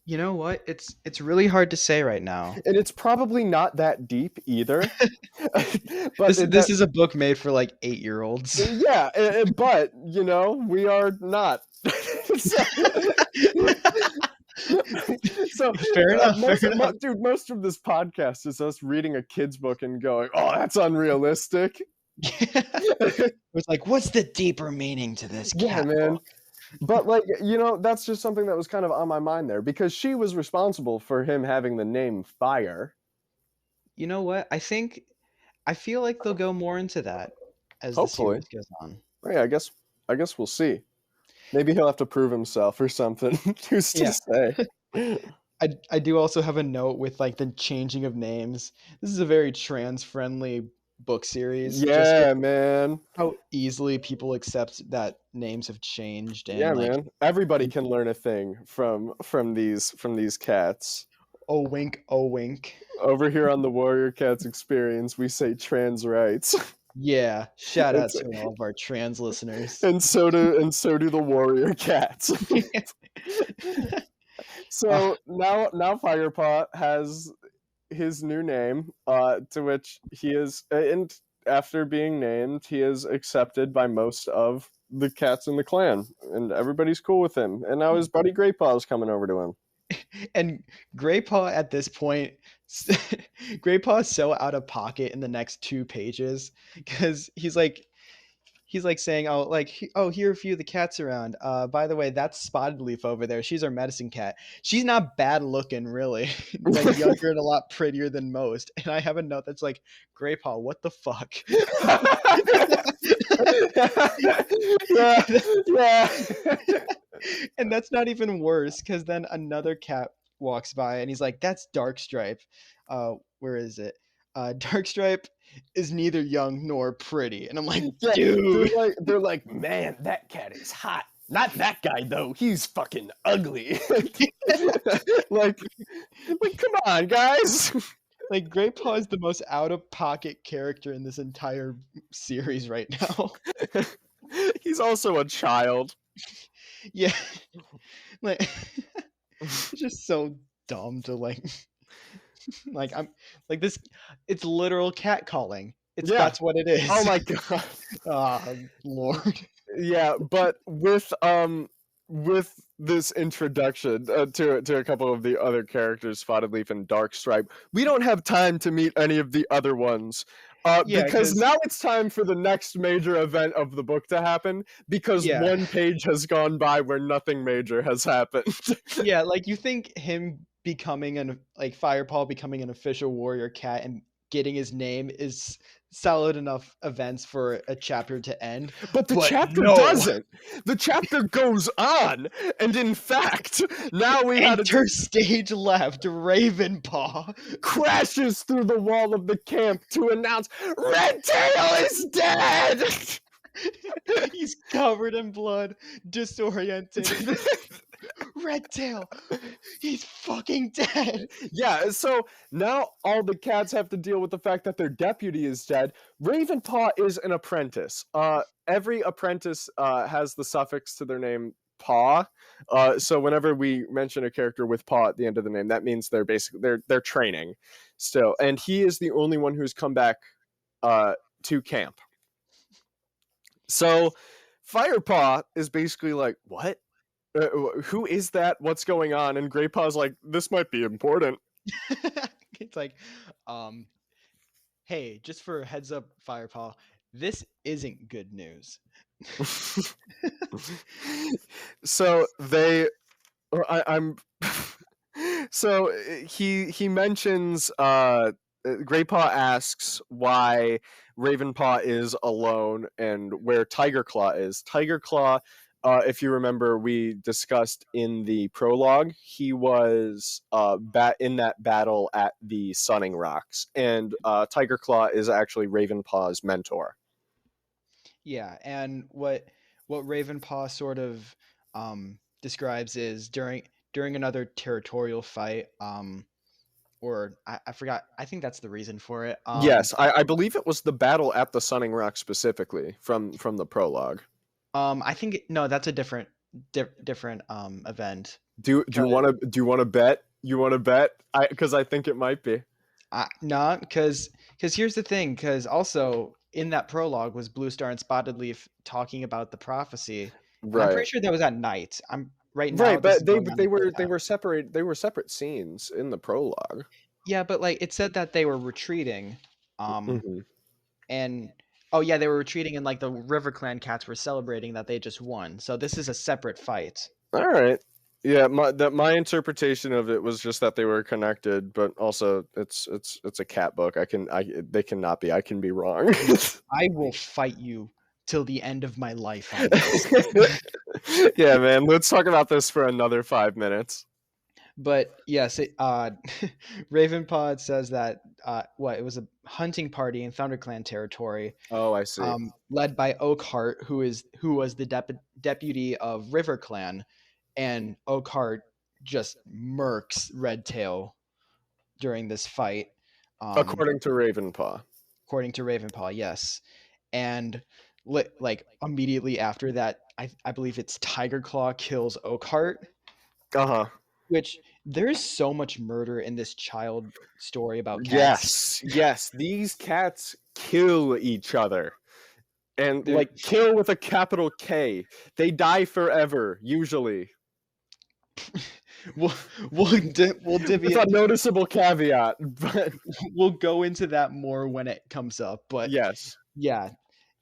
You know what? It's really hard to say right now. And it's probably not that deep either. This but this is a book made for like 8-year-olds. yeah, but you know, we are not. so, so Fair enough. Fair enough. dude, most of this podcast is us reading a kid's book and going, "Oh, that's unrealistic." It's like, what's the deeper meaning to this Yeah, cat man. book? But like, you know, that's just something that was kind of on my mind there because she was responsible for him having the name Fire. You know what? I feel like they'll go more into that as the Hopefully. series goes on. Oh, yeah, I guess we'll see. Maybe he'll have to prove himself or something. Who's to Yeah. say? I do also have a note with like the changing of names. This is a very trans friendly book series, just with Yeah, man. how easily people accept that names have changed Yeah, and like man. Everybody can learn a thing from these cats. oh wink, oh wink. Over here on the Warrior Cats Experience, we say trans rights. Yeah, shout out It's, to all of our trans listeners. and so do the Warrior Cats. Uh, So now Firepaw has his new name, to which he is, and after being named, he is accepted by most of the cats in the clan, and everybody's cool with him. And now his buddy Greypaw is coming over to him. and Greypaw at this point, Greypaw is so out of pocket in the next 2 pages because he's like saying, "Oh, like, oh, here are a few of the cats around. By the way, that's Spotted Leaf over there. She's our medicine cat. She's not bad looking, really. Like younger and a lot prettier than most." And I have a note that's like, "Greypaw, what the fuck?" yeah, yeah. And that's not even worse because then another cat walks by and he's like, "That's Darkstripe. Where is it? Darkstripe is neither young nor pretty." And I'm like, Yeah, dude. they're like, man, that cat is hot. Not that guy though. He's fucking ugly. like, come on, guys. Like Greypaw is the most out of pocket character in this entire series right now. He's also a child. Yeah. Like it's just so dumb to like I'm like this it's literal cat calling. Yeah. That's what it is. Oh my god. Oh Lord. Yeah, but with this introduction to a couple of the other characters, Spotted Leaf and Darkstripe, we don't have time to meet any of the other ones. Yeah, Because 'cause now it's time for the next major event of the book to happen, because yeah. one page has gone by where nothing major has happened. Yeah, like you think him becoming an like Firepaw becoming an official warrior cat and getting his name is solid enough events for a chapter to end. But the But chapter no. doesn't. The chapter goes on, and in fact, now we had Enter stage left, Ravenpaw. crashes through the wall of the camp to announce Redtail is dead. He's covered in blood, disoriented. Redtail, he's fucking dead. Yeah, so now all the cats have to deal with the fact that their deputy is dead. Ravenpaw is an apprentice. Every apprentice has the suffix to their name paw. So whenever we mention a character with paw at the end of the name, that means they're basically they're training still. And he is the only one who's come back to camp. So Firepaw is basically like, what? Who is that? What's going on? And Greypaw's like, this might be important. It's like, hey, just for a heads up, Firepaw, this isn't good news. So they, or I'm, so he mentions, Greypaw asks why Ravenpaw is alone and where Tigerclaw is. Tigerclaw, if you remember, we discussed in the prologue, he was in that battle at the Sunning Rocks, and Tigerclaw is actually Ravenpaw's mentor. Yeah, and what Ravenpaw sort of describes is during another territorial fight, or I forgot. I think that's the reason for it. Yes, I believe it was the battle at the Sunning Rock specifically from the prologue. I think no, that's a different event. Do you want to bet? You want to bet? Because I think it might be. Not because here's the thing. Because also in that prologue was Blue Star and Spotted Leaf talking about the prophecy, and I'm Right. pretty sure that was at night. I'm right now. Right, This but is going on in the they daytime. were separate scenes in the prologue. Yeah, but like it said that they were retreating, Hmm. and oh yeah, they were retreating, and like the River Clan cats were celebrating that they just won. So this is a separate fight. All right. Yeah, my interpretation of it was just that they were connected, but also it's a cat book. They cannot be. I can be wrong. I will fight you till the end of my life on this. Yeah, man. Let's talk about this for another 5 minutes. But yes, Ravenpod says that what it was a hunting party in ThunderClan territory, Oh, I see. led by Oakheart, who was the deputy of RiverClan, and Oakheart just murks Redtail during this fight, um, According to Ravenpaw. according to Ravenpaw. Yes, and like immediately after that, I believe it's Tiger Claw kills Oakheart, Uh-huh. which there's so much murder in this child story about cats. Yes. Yes, these cats kill each other. And There, like kill with a capital K. They die forever, usually. we'll we'll divvy With a it. noticeable caveat, but We'll go into that more when it comes up. But yes. yeah,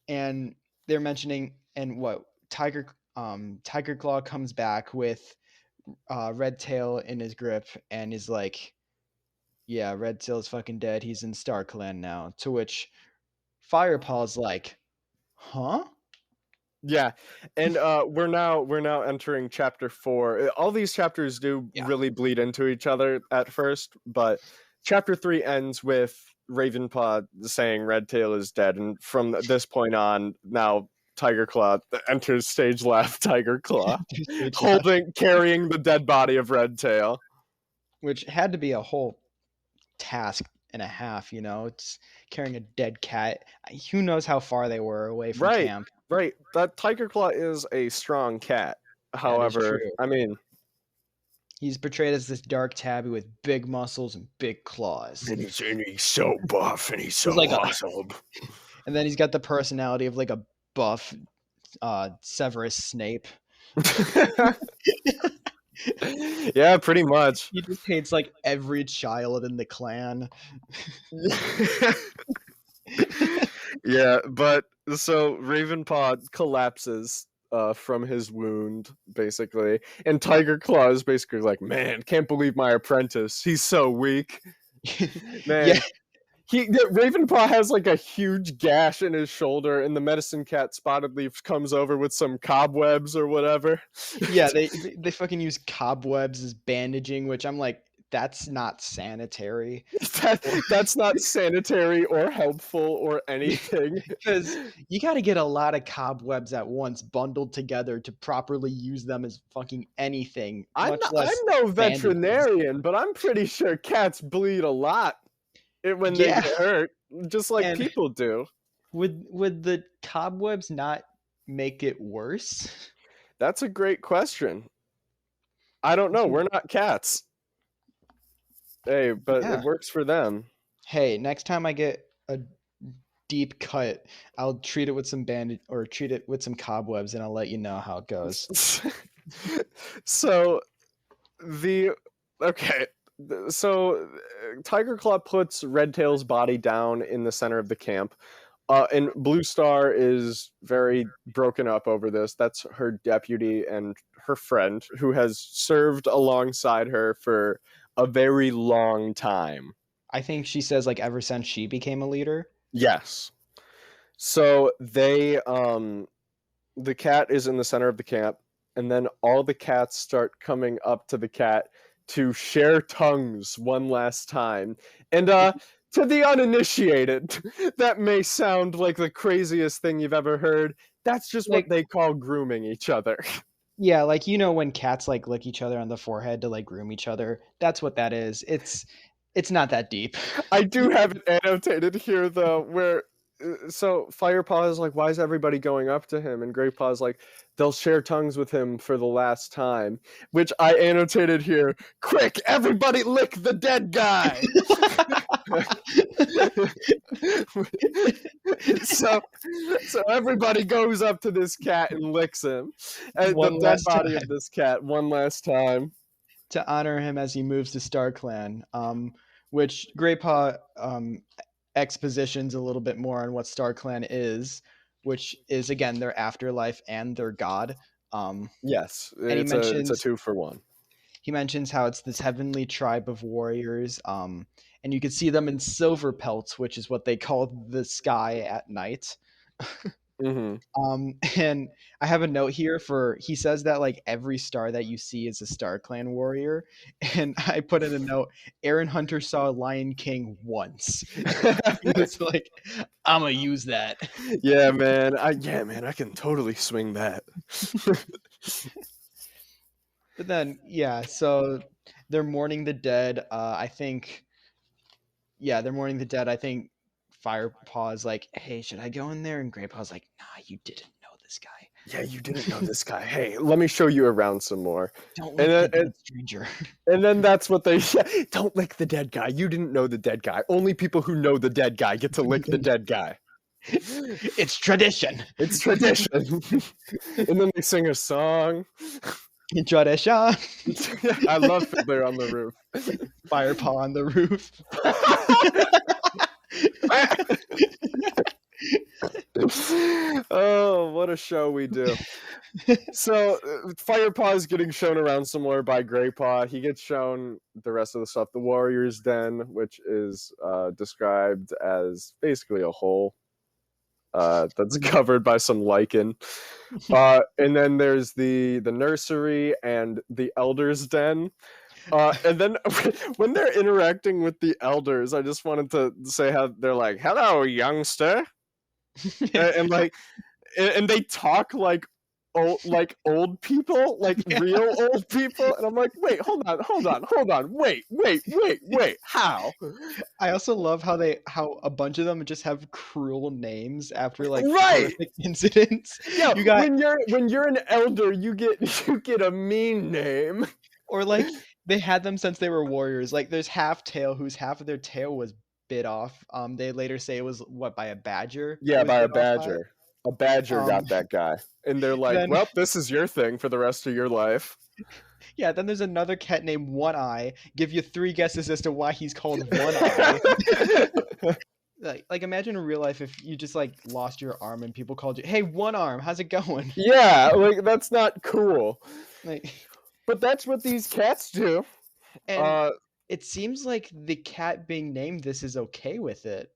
and they're mentioning and what Tiger Claw comes back with Red Tail in his grip and is like, yeah, Red Tail's fucking dead. He's in StarClan now. To which Firepaw's like, huh? Yeah. And we're now entering chapter 4. All these chapters do Yeah. really bleed into each other at first, but chapter 3 ends with Ravenpaw saying Redtail is dead, and from this point on, now Tiger Claw enters stage left. Tiger Claw Stage left. carrying the dead body of Redtail. Which had to be a whole task and a half, it's carrying a dead cat. Who knows how far they were away from Right, camp. right. That Tiger Claw is a strong cat. That is However, true. I mean, He's portrayed as this dark tabby with big muscles and big claws. and he's so buff and he's so He's like awesome. and then he's got the personality of like a buff Severus Snape. Yeah, pretty much. He just hates like every child in the clan. Yeah, but so Ravenpaw collapses from his wound, basically, and Tiger Claw is basically like, "Man, can't believe my apprentice. He's so weak, man." Yeah, Ravenpaw has like a huge gash in his shoulder, and the medicine cat Spotted Leaf comes over with some cobwebs or whatever. yeah, they fucking use cobwebs as bandaging, which I'm like, that's not sanitary. That's not sanitary or helpful or anything. Because you got to get a lot of cobwebs at once bundled together to properly use them as fucking anything, much I'm less no bandages. veterinarian, but I'm pretty sure cats bleed a lot when they Yeah, get hurt, just like and people do. would the cobwebs not make it worse? That's a great question. I don't know. We're not cats. Hey, but Yeah. it works for them. Hey, next time I get a deep cut, I'll treat it with some bandage or treat it with some cobwebs, and I'll let you know how it goes. So the okay, so Tiger Claw puts Redtail's body down in the center of the camp. And Blue Star is very broken up over this. That's her deputy and her friend who has served alongside her for a very long time. I think she says like ever since she became a leader. Yes. So the cat is in the center of the camp, and then all the cats start coming up to the cat to share tongues one last time. And to the uninitiated, that may sound like the craziest thing you've ever heard. That's just what Like, they call grooming each other. yeah, like when cats like lick each other on the forehead to like groom each other. That's what that is. It's not that deep. I do have it annotated here though, where so Firepaw is like, why is everybody going up to him? And Greatpaw is like, they'll share tongues with him for the last time, which I annotated here. Quick, everybody lick the dead guy. so everybody goes up to this cat and licks him, and the One dead last body time of this cat one last time. to honor him as he moves to StarClan, which Greypaw expositions a little bit more on what StarClan is, which is again their afterlife and their god. Yes, And it's a 2-for-1. he mentions how it's this heavenly tribe of warriors, and you can see them in silver pelts, which is what they call the sky at night. Mm-hmm. And I have a note here for he says that like every star that you see is a Star Clan warrior, and I put in a note. Aaron Hunter saw Lion King once. It's like I'm gonna use that. Yeah, man. I can totally swing that. But then yeah, so they're mourning the dead. I think they're mourning the dead. I think Firepaw's like, hey, should I go in there? And Greypaw's like, nah, you didn't know this guy. Yeah, you didn't know this guy. Hey, let me show you around some more. Don't lick the dead stranger. And then that's what they don't lick the dead guy. You didn't know the dead guy. Only people who know the dead guy get to lick the dead guy. It's tradition. It's tradition. And then they sing a song. Tradition. I love Fiddler on the Roof. Firepaw on the roof. Oh, what a show we do. So Firepaw is getting shown around some more by Greypaw. He gets shown the rest of the stuff. The Warrior's Den, which is described as basically a hole that's covered by some lichen. And then there's the nursery and the Elder's Den. And then when they're interacting with the elders, I just wanted to say how they're like, "Hello, youngster," and like, and they talk like old people, like real old people, and I'm like, wait, hold on, wait, how? I also love how a bunch of them just have cruel names after like Right. horrific incidents. Yeah, You got when you're an elder, you get a mean name. or like they had them since they were warriors. Like there's Half Tail, whose half of their tail was bit off. They later say it was by a badger. Yeah, it was by a bit off by? badger. A badger got that guy, and they're like, Then- "Well, this is your thing for the rest of your life." Yeah, then there's another cat named One Eye. Give you 3 guesses as to why he's called One Eye. Like imagine in real life if you just like lost your arm and people called you, "Hey, One Arm, how's it going?" Yeah, like that's not cool. Like, But that's what these cats do. and it seems like the cat being named this is okay with it.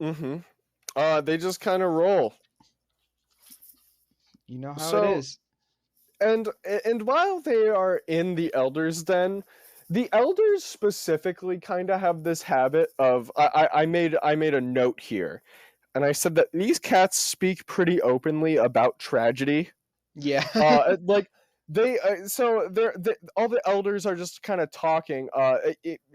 Mm-hmm. They just kind of roll. You know how it is. And while they are in the Elder's Den, the Elders specifically kind of have this habit of I made a note here, and I said that these cats speak pretty openly about tragedy. Yeah. Like they all the elders are just kind of talking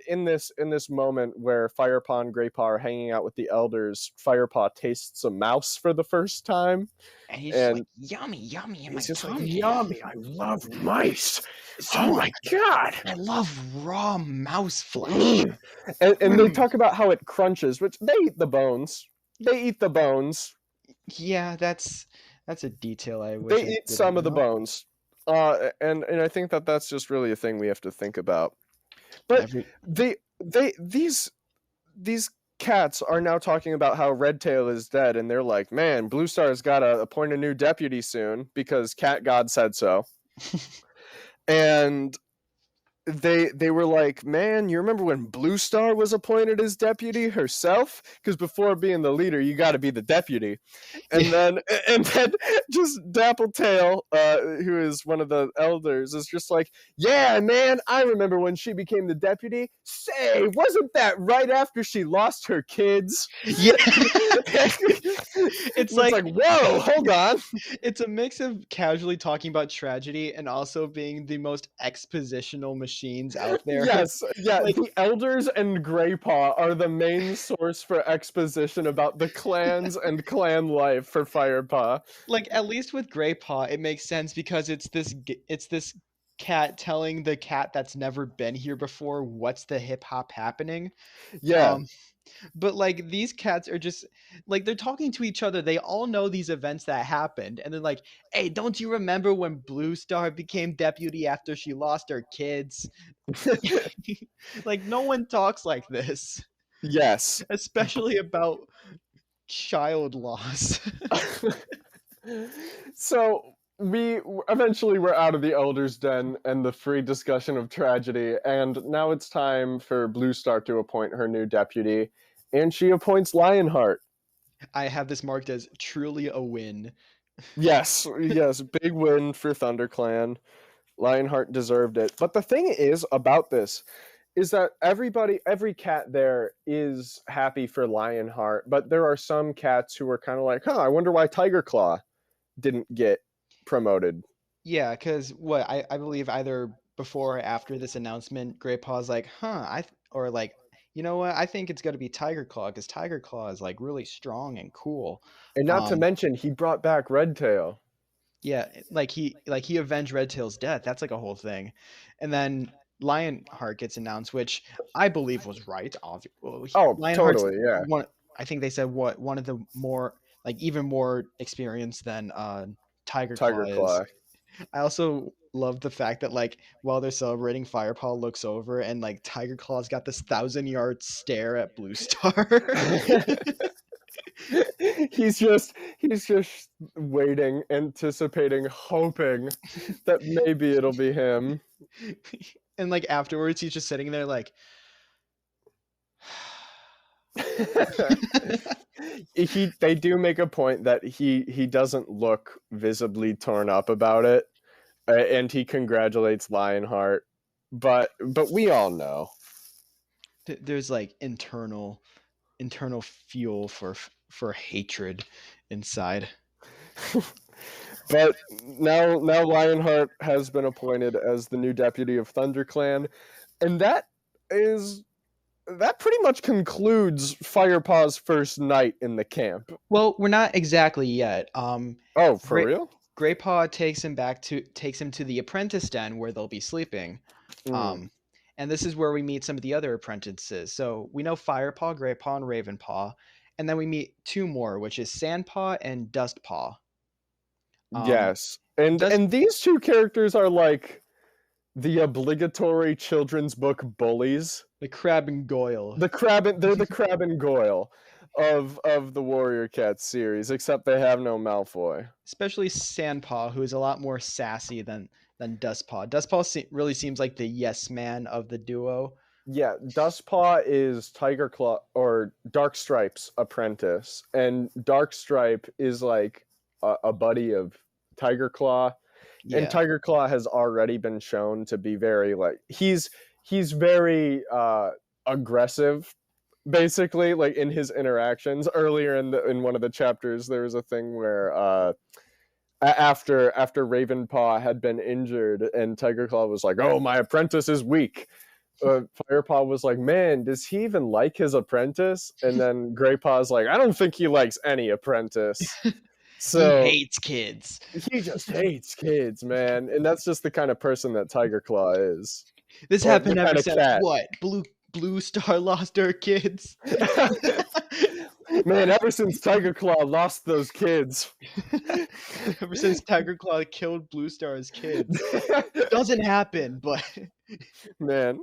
in this moment where Firepaw and Greypaw are hanging out with the elders. Firepaw tastes a mouse for the first time, and he's just like, yummy in my tummy. Like, yummy, I love mice. Oh my god, I love raw mouse flesh. and they talk about how it crunches, which they eat the bones. Yeah, that's a detail I wish They I eat didn't some of the know. bones. And I think that's just really a thing we have to think about. But these cats are now talking about how Redtail is dead, and they're like, man, Blue Star's got to appoint a new deputy soon because Cat God said so. And they were like, man, you remember when Blue Star was appointed as deputy herself? Because before being the leader, you got to be the deputy. Yeah. And then and then just Dappletail, who is one of the elders, is just like, yeah, man, I remember when she became the deputy. Say, wasn't that right after she lost her kids? Yeah. It's It's like like, whoa, hold on. it's a mix of casually talking about tragedy and also being the most expositional machines out there. Yes, yeah, Like the elders and Greypaw are the main source for exposition about the clans and clan life for Firepaw. like at least with Grey Paw, it makes sense because it's this cat telling the cat that's never been here before what's the hip hop happening. Yeah. Um, but like these cats are just like they're talking to each other. They all know these events that happened, and they're like, "Hey, don't you remember when Blue Star became deputy after she lost her kids?" Like no one talks like this, Yes. especially about child loss. So we eventually were out of the elders den and the free discussion of tragedy, and now it's time for Blue Star to appoint her new deputy, and she appoints Lionheart. I have this marked as truly a win. Yes, yes, big win for ThunderClan. Lionheart deserved it. But the thing is about this is that every cat there is happy for Lionheart, but there are some cats who are kind of like, I wonder why Tiger Claw didn't get promoted. Yeah, because what I believe either before or after this announcement, Grey Paw's like, or like, you know what? I think it's gonna be Tiger Claw because Tiger Claw is like really strong and cool. And not to Um, mention, he brought back Redtail. yeah, like he avenged Redtail's death. That's like a whole thing, and then Lionheart gets announced, which I believe was right. Oh, Lionheart's totally, yeah. one. I think they said what one of the more like even more experienced than Tiger Claw Tiger is. Claw. I also love the fact that like while they're celebrating, Firepaw looks over and like Tiger Claw's got this 1,000-yard stare at Blue Star. he's just waiting, anticipating, hoping that maybe it'll be him. And like afterwards, he's just sitting there like, They do make a point that he doesn't look visibly torn up about it, and he congratulates Lionheart, but we all know. there's like internal fuel for hatred inside. But now Lionheart has been appointed as the new deputy of ThunderClan, and that pretty much concludes Firepaw's first night in the camp. Well, we're not exactly yet. Oh, for Grey real? Greypaw takes him to the apprentice den where they'll be sleeping. Mm, Um, and this is where we meet some of the other apprentices. So we know Firepaw, Greypaw, and Ravenpaw, and then we meet two more, which is Sandpaw and Dustpaw. Um, yes, and Dust and these two characters are like the obligatory children's book bullies. the Crab and Goyle, They're the Crab and Goyle of the Warrior Cats series, except they have no Malfoy. especially Sandpaw, who is a lot more sassy than Dustpaw. Really seems like the yes man of the duo. Yeah, Dustpaw is Tiger Claw or Darkstripe's apprentice, and Darkstripe is like a buddy of Tiger Claw, and Yeah, Tiger Claw has already been shown to be very like he's very aggressive, basically, like in his interactions. Earlier in one of the chapters, there was a thing where after Ravenpaw had been injured, and Tiger Claw was like, "Oh, my apprentice is weak." Firepaw was like, "Man, does he even like his apprentice?" And then Greypaw's like, "I don't think he likes any apprentice." he So hates kids. he just hates kids, man, and that's just the kind of person that Tiger Claw is, This or the happened ever kind of since cat. what? Blue Star lost her kids. Man, ever since Tiger Claw lost those kids, Ever since Tiger Claw killed Blue Star's kids. Doesn't happen, but man.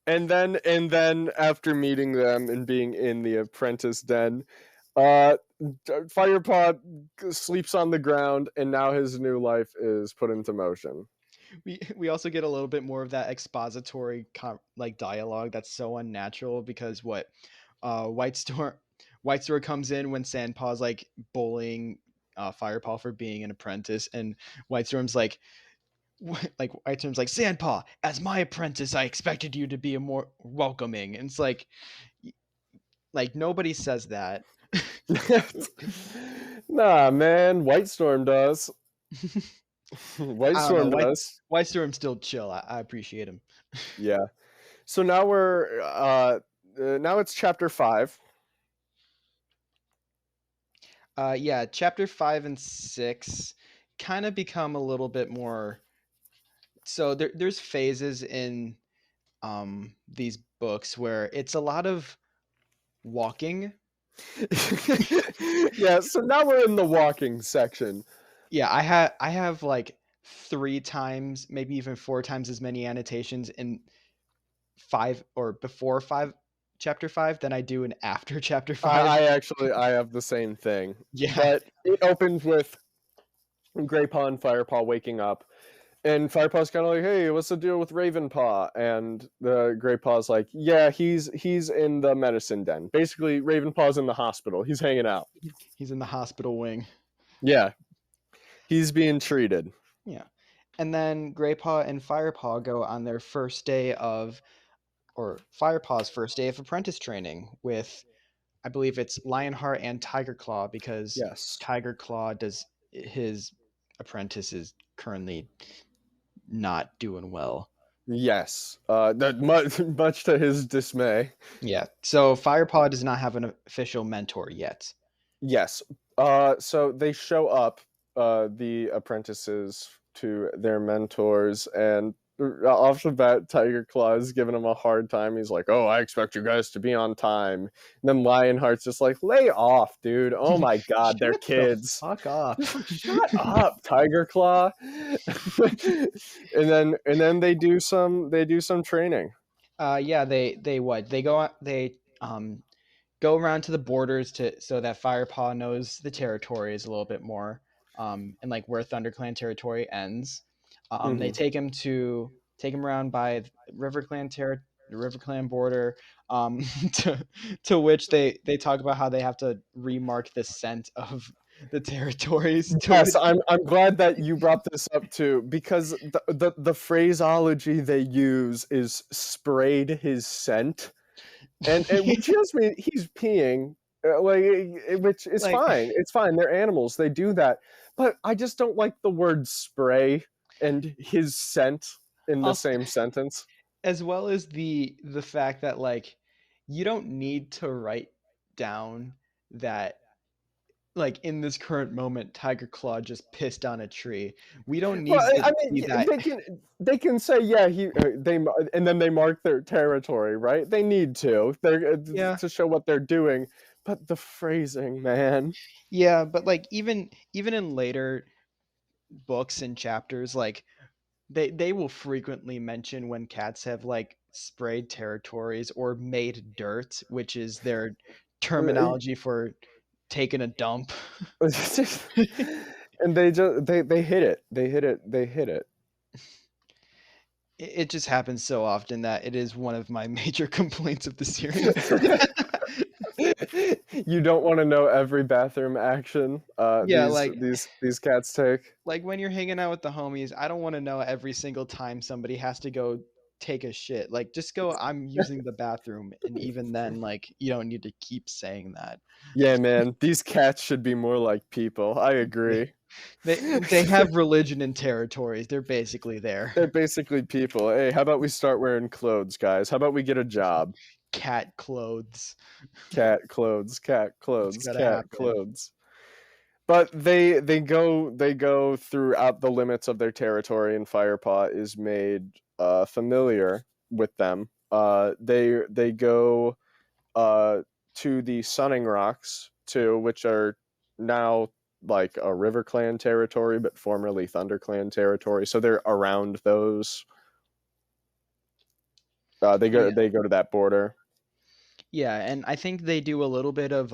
And then after meeting them and being in the apprentice den, uh Firepaw sleeps on the ground, and now his new life is put into motion. we also get a little bit more of that expository like dialogue that's so unnatural because what White Storm White Storm comes in when Sandpaw's like bullying Firepaw for being an apprentice, and White Storm's like White Storm's like, Sandpaw, as my apprentice, I expected you to be a more welcoming. And it's like nobody says that. Nah, man, White Storm does. White I don't know. Storm does. White Storm's still chill. I appreciate him. Yeah. So now it's chapter 5. Yeah, chapter 5 and 6 kind of become a little bit more. So there's phases in these books where it's a lot of walking. Yeah, so now we're in the walking section. Yeah, I have like 3 times, maybe even 4 times as many annotations in 5 or before 5 chapter 5 than I do in after chapter 5. I have the same thing. Yeah. But it opens with Greypaw and Firepaw waking up. And Firepaw's kind of like, "Hey, what's the deal with Ravenpaw?" And the Greypaw's like, "Yeah, he's in the medicine den. Basically, Ravenpaw's in the hospital. He's hanging out. He's in the hospital wing. Yeah, he's being treated." Yeah. And then Greypaw and Firepaw go on their first day of, or Firepaw's first day of apprentice training with, I believe it's Lionheart and Tiger Claw, because Yes. Tiger Claw does, his apprentice is currently not doing well. Yes. That much to his dismay. Yeah. So Firepaw does not have an official mentor yet. Yes. So they show up, the apprentices, to their mentors, and off the bat, Tiger Claw is giving him a hard time. He's like, "Oh, I expect you guys to be on time." And then Lionheart's just like, "Lay off, dude. Oh my god, they're Shut the kids. fuck up. Shut up, Tiger Claw." and then they do some training. Yeah, they what? They go around to the borders to so that Firepaw knows the territories a little bit more, and like where ThunderClan territory ends. They Mhm. take him around by the RiverClan border, to which they talk about how they have to remark the scent of the territories. To Yes, which, I'm glad that you brought this up too, because the phraseology they use is "sprayed his scent," and which just means he's peeing, which is like, fine. It's fine. They're animals. They do that, but I just don't like the word "spray" and "his scent" in the also, same sentence. as well as the fact that like you don't need to write down that like in this current moment Tiger Claw just pissed on a tree. We don't Well, need to I mean, see that. they can say, yeah, and then they mark their territory, right? They need to, they're Yeah. to show what they're doing, but the phrasing, man. Yeah, but like even in later books and chapters, like they will frequently mention when cats have like sprayed territories or made dirt, which is their terminology for taking a dump. And they hit it, they hit it. It just happens so often that it is one of my major complaints of the series. You don't want to know every bathroom action Yeah, like these cats take. when you're hanging out with the homies, I don't want to know every single time somebody has to go take a shit. Like just go, I'm using the bathroom, and even then like you don't need to keep saying that. Yeah, man, these cats should be more like people. I agree. They have religion and territories. They're basically there. They're basically people. Hey, how about we start wearing clothes, guys? How about we get a job? Cat clothes. Cat clothes, cat It's clothes, gotta cat happen. clothes. But they go throughout the limits of their territory, and Firepaw is made familiar with them. They go to the Sunning Rocks too, which are now like a RiverClan territory, but formerly ThunderClan territory. So they're around those. Yeah. They go to that border. Yeah, and I think they do a little bit of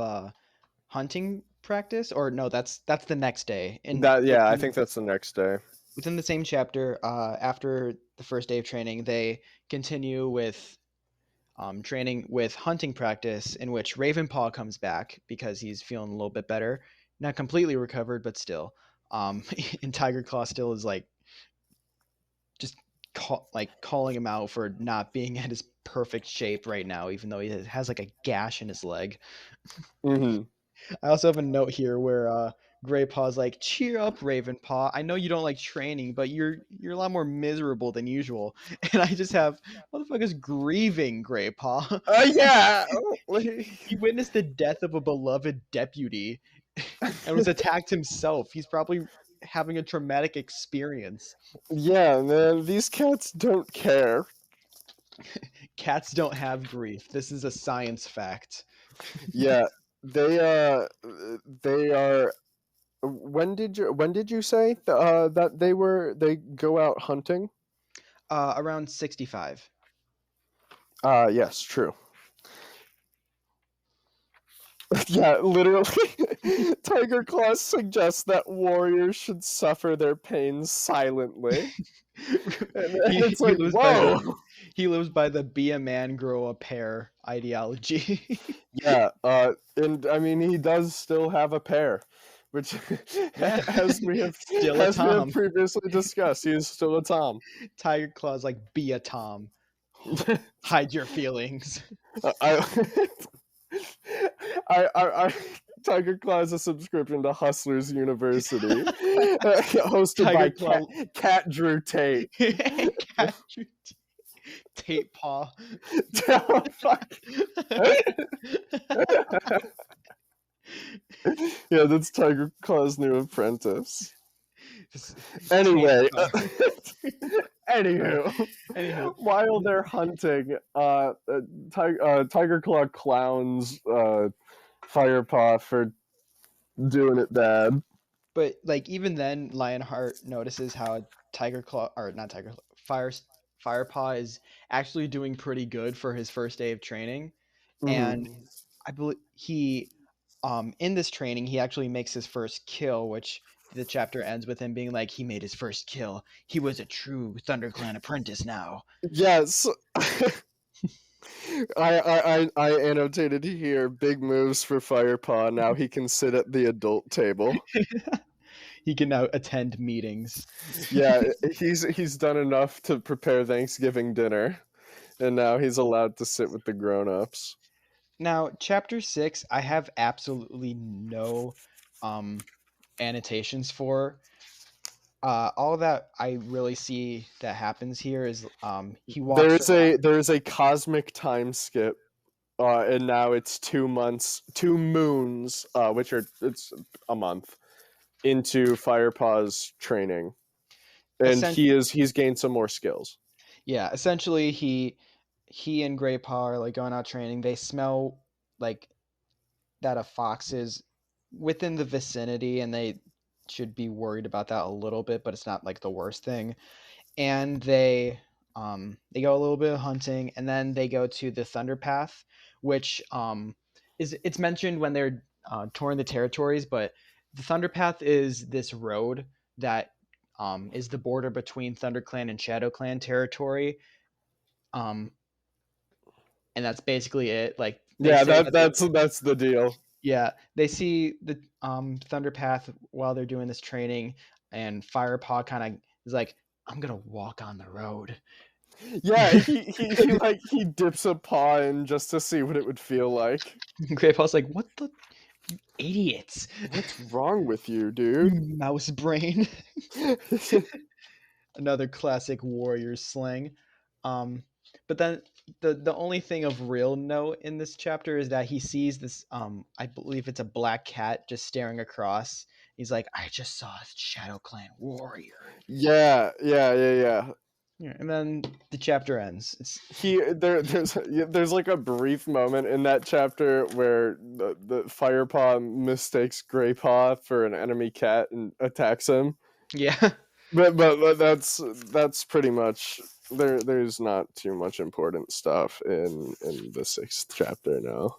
hunting practice, or no, that's the next day. And That, yeah, I think that's the next day. within the same chapter, after the first day of training, they continue with training with hunting practice, in which Ravenpaw comes back because he's feeling a little bit better, not completely recovered, but still. And Tiger Claw still is like just calling him out for not being at his perfect shape right now, even though he has like a gash in his leg. Mm-hmm. I also have a note here where Greypaw's like, "Cheer up, Ravenpaw. I know you don't like training, but you're a lot more miserable than usual." And I just have motherfuckers grieving Greypaw. Yeah. He witnessed the death of a beloved deputy and was attacked himself. He's probably having a traumatic experience. Yeah, man, these cats don't care. Cats don't have grief. This is a science fact. Yeah, they they are. When did you say that they go out hunting? Around 65. Yes, true. Yeah, literally, Tiger Claw suggests that warriors should suffer their pains silently, and it's He like, lives by the whoa. he lives by the be a man, grow a pair ideology. Yeah, and I mean he does still have a pair, which, Yeah, as we have still a as we have Tom. previously discussed, he is still a Tom. Tiger Claw's like, be a Tom. Hide your feelings. I, I Tiger Claw has a subscription to Hustlers University, hosted by Tiger Claw. Cat Drew Tate. Tate Paw. Oh, fuck. Yeah, that's Tiger Claw's new apprentice. Anyway, anywho, Anywho, while they're hunting, Tiger Claw clowns Firepaw for doing it bad. but like even then, Lionheart notices how Tiger Claw, or not Tiger Claw, Firepaw is actually doing pretty good for his first day of training, and Mm-hmm. I believe he, in this training, he actually makes his first kill, which the chapter ends with him being like, he made his first kill. He was a true ThunderClan apprentice now. Yes. I annotated here big moves for Firepaw. Now he can sit at the adult table. He can now attend meetings. Yeah, he's done enough to prepare Thanksgiving dinner, and now he's allowed to sit with the grown-ups. Now, chapter 6, I have absolutely no um, annotations for. All that I really see that happens here is he There walks is around. a cosmic time skip, and now it's 2 months, 2 moons, which are it's a month into Firepaw's training, and he's gained some more skills. Yeah, essentially he and Greypaw are like going out training. They smell like that a fox is within the vicinity, and they should be worried about that a little bit, but it's not like the worst thing. And they go a little bit of hunting, and then they go to the Thunder Path, which it's mentioned when they're touring the territories, but the Thunder Path is this road that is the border between ThunderClan and ShadowClan territory. Um, and that's basically it. Like they Yeah, say that that they, that's the deal. yeah, they see the Thunder Path while they're doing this training, and Firepaw kind of is like, "I'm gonna walk on the road." Yeah, he dips a paw in just to see what it would feel like. Greypaw's like, "What the you idiots? What's wrong with you, You dude? mouse brain." Another classic warrior slang. Um, but then the only thing of real note in this chapter is that he sees this I believe it's a black cat just staring across. He's like, I just saw a Shadow Clan warrior. Yeah. Yeah, and then the chapter ends. There's like a brief moment in that chapter where the Firepaw mistakes Greypaw for an enemy cat and attacks him. Yeah. But that's pretty much there's not too much important stuff in the 6th chapter now.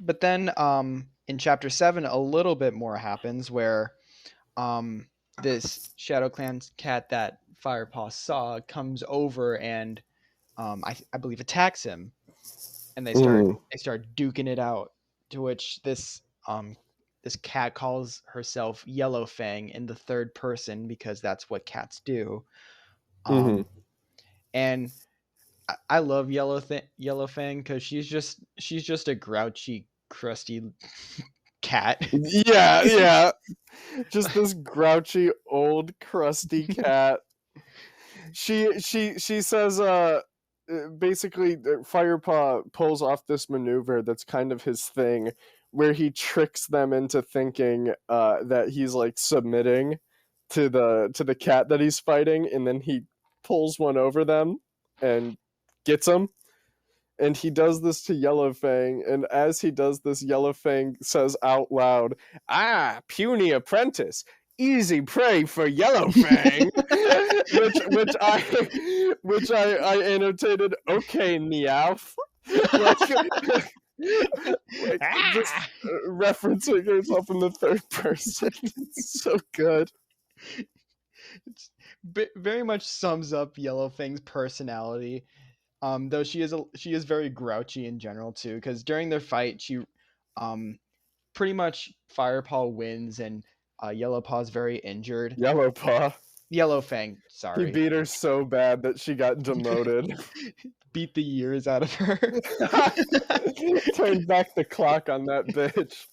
But then in chapter 7 a little bit more happens where um this Shadow Clan cat that Firepaw saw comes over and I believe attacks him, and Mm, they start duking it out. To which this cat calls herself Yellow Fang in the third person because that's what cats do. hmm. And I love Yellow Fang because she's just a grouchy, crusty cat. Yeah, yeah. Just this grouchy old crusty cat. She says basically Firepaw pulls off this maneuver that's kind of his thing, where he tricks them into thinking that he's like submitting to the cat that he's fighting, and then he pulls one over them and gets him. And he does this to Yellowfang, and as he does this, Yellowfang says out loud, "Ah, puny apprentice, easy prey for Yellowfang," which I annotated. Okay, Meowth, like like just Ah! referencing herself in the third person. It's so good. It's very much sums up Yellow Fang's personality. Though she is very grouchy in general too, because during their fight, um, pretty much Firepaw wins and Yellowpaw's very injured. Yellowpaw. Yellow Fang, He sorry, beat her so bad that she got demoted. beat the years out of her. Turn back the clock on that bitch.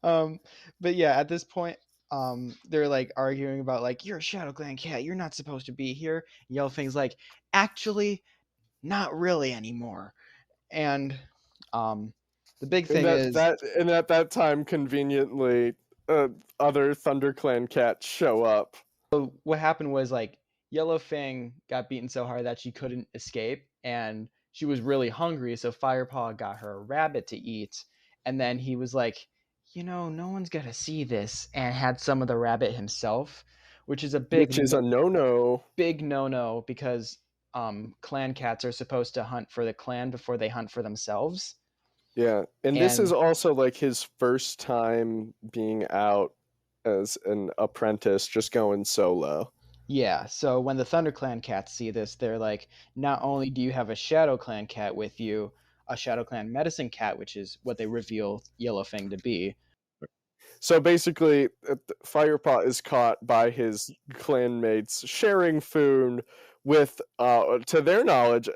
um, but yeah, at this point, they're like arguing about like you're a Shadow Clan cat, you're not supposed to be here. Yellow Fang's like, actually, not really anymore. And um, the big And thing is, at that time, conveniently, other ThunderClan cats show up. what happened was like Yellow Fang got beaten so hard that she couldn't escape, and she was really hungry. So Firepaw got her a rabbit to eat, and then he was like, no one's gonna see this, and had some of the rabbit himself, which is a Which is a no-no. big no no because clan cats are supposed to hunt for the clan before they hunt for themselves. Yeah, and this is And also like his first time being out as an apprentice, just going solo. yeah, so when the ThunderClan cats see this, they're like, not only do you have a Shadow Clan cat with you, a Shadow Clan medicine cat, which is what they reveal Yellowfang to be. So basically, Firepaw is caught by his clanmates sharing food with, to their knowledge,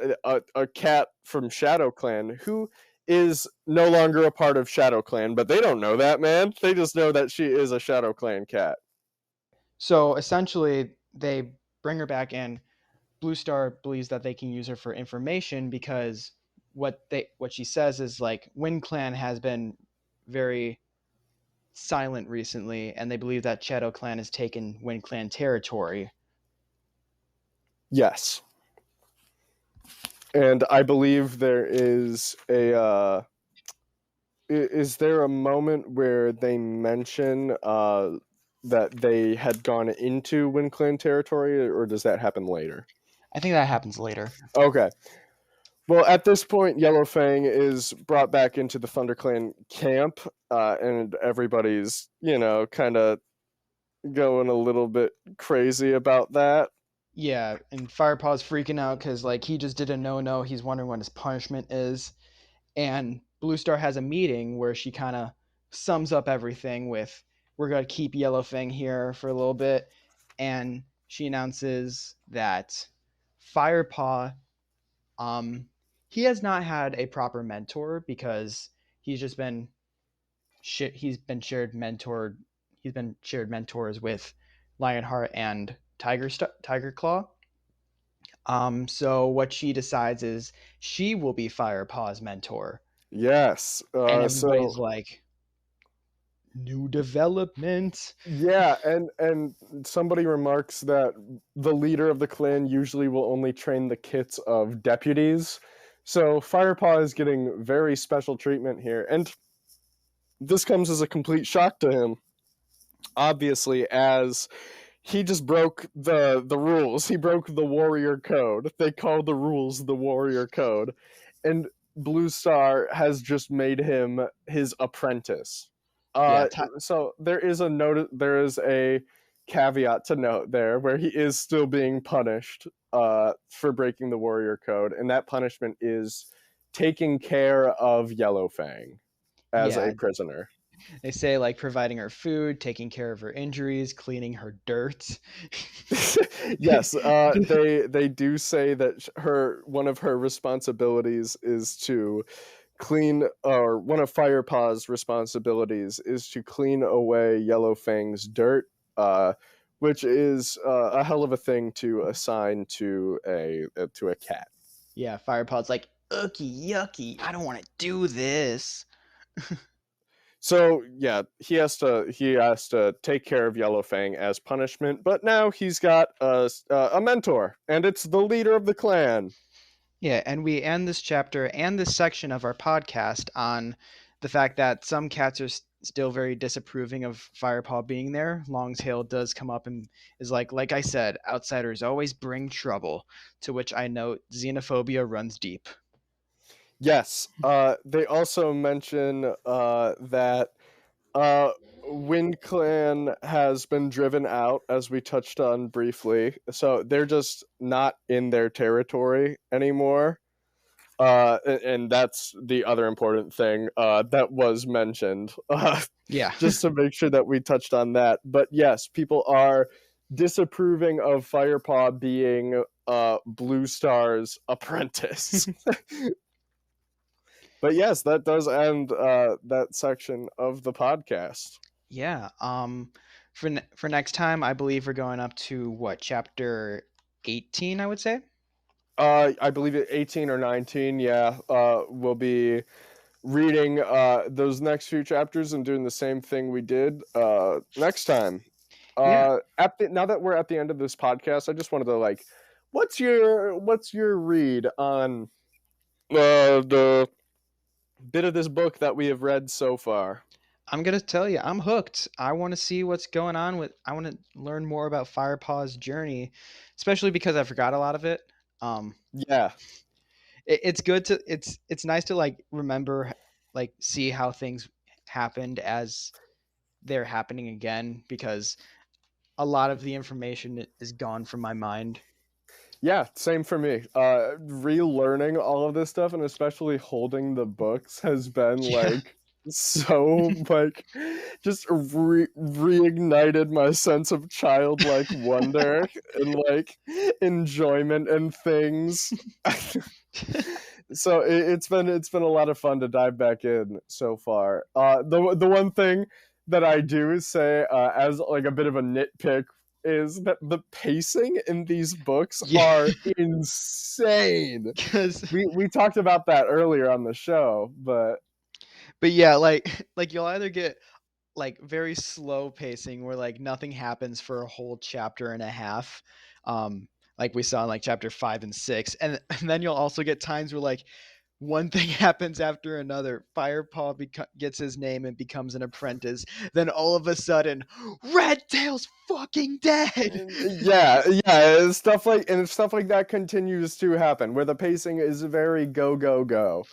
a cat from Shadow Clan who is no longer a part of Shadow Clan, but they don't know that, man. They just know that she is a Shadow Clan cat. So essentially, they bring her back in. Blue Star believes that they can use her for information because what she says is like Wind Clan has been very silent recently, and they believe that Shadow Clan has taken Wind Clan territory. Yes. And I believe there is a is there a moment where they mention that they had gone into Wind Clan territory, or does that happen later? I think that happens later. Okay. Well, at this point, Yellowfang is brought back into the ThunderClan camp, and everybody's, kind of going a little bit crazy about that. Yeah, and Firepaw's freaking out because like he just did a no. He's wondering what his punishment is, and Blue Star has a meeting where she kind of sums up everything with, "We're gonna keep Yellowfang here for a little bit," and she announces that Firepaw, um, he has not had a proper mentor because he's just been he's been shared mentored he's been shared mentors with Lionheart and Tiger Claw. So what she decides is she will be Firepaw's mentor, Yes. and everybody's So like, "New development." yeah, and somebody remarks that the leader of the clan usually will only train the kits of deputies. So Firepaw is getting very special treatment here, and this comes as a complete shock to him. Obviously, as he just broke the rules. He broke the warrior code. They call the rules the warrior code. And Blue Star has just made him his apprentice. Yeah, So there is a note. There is a caveat to note there where he is still being punished for breaking the warrior code, and that punishment is taking care of Yellowfang as a yeah. prisoner. They say like providing her food, taking care of her injuries, cleaning her dirt. Yes, they do say that her one of her responsibilities is to clean, or one of Firepaw's responsibilities is to clean away Yellowfang's dirt, which is a hell of a thing to assign to a cat. Yeah, Firepod's like, "Ucky, yucky, I don't want to do this." So yeah, he has to take care of Yellowfang as punishment, but now he's got a mentor, and it's the leader of the clan. Yeah, and we end this chapter and this section of our podcast on the fact that some cats are still very disapproving of Firepaw being there. Longtail does come up and is like I said, outsiders always bring trouble. To which I note, xenophobia runs deep. Yes, they also mention that Uh, Wind Clan has been driven out, as we touched on briefly. So they're just not in their territory anymore. And that's the other important thing that was mentioned, Yeah. just to make sure that we touched on that. But yes, people are disapproving of Firepaw being Blue Star's apprentice. But yes, that does end that section of the podcast. Yeah. For next time, I believe we're going up to what, chapter 18, I would say. I believe it 18 or 19. Yeah, we'll be reading those next few chapters and doing the same thing we did next time. Yeah. Now that we're at the end of this podcast, I just wanted to like, what's your read on the bit of this book that we have read so far? I'm gonna tell you, I'm hooked. I want to see what's going on with. I want to learn more about Firepaw's journey, especially because I forgot a lot of it. Um, Yeah, it's good to it's nice to like remember, like see how things happened as they're happening again, because a lot of the information is gone from my mind. yeah, same for me. Relearning all of this stuff and especially holding the books has been Yeah, like so like just reignited my sense of childlike wonder and like enjoyment and things. So it's been a lot of fun to dive back in so far. The one thing that I do say as like a bit of a nitpick is that the pacing in these books yeah, are insane. because We talked about that earlier on the show, but but yeah, like you'll either get like very slow pacing where like nothing happens for a whole chapter and a half, like we saw in like chapter 5 and 6, and then you'll also get times where like one thing happens after another. Firepaw gets his name and becomes an apprentice. Then all of a sudden, Redtail's fucking dead. yeah, stuff like that continues to happen where the pacing is very go go go.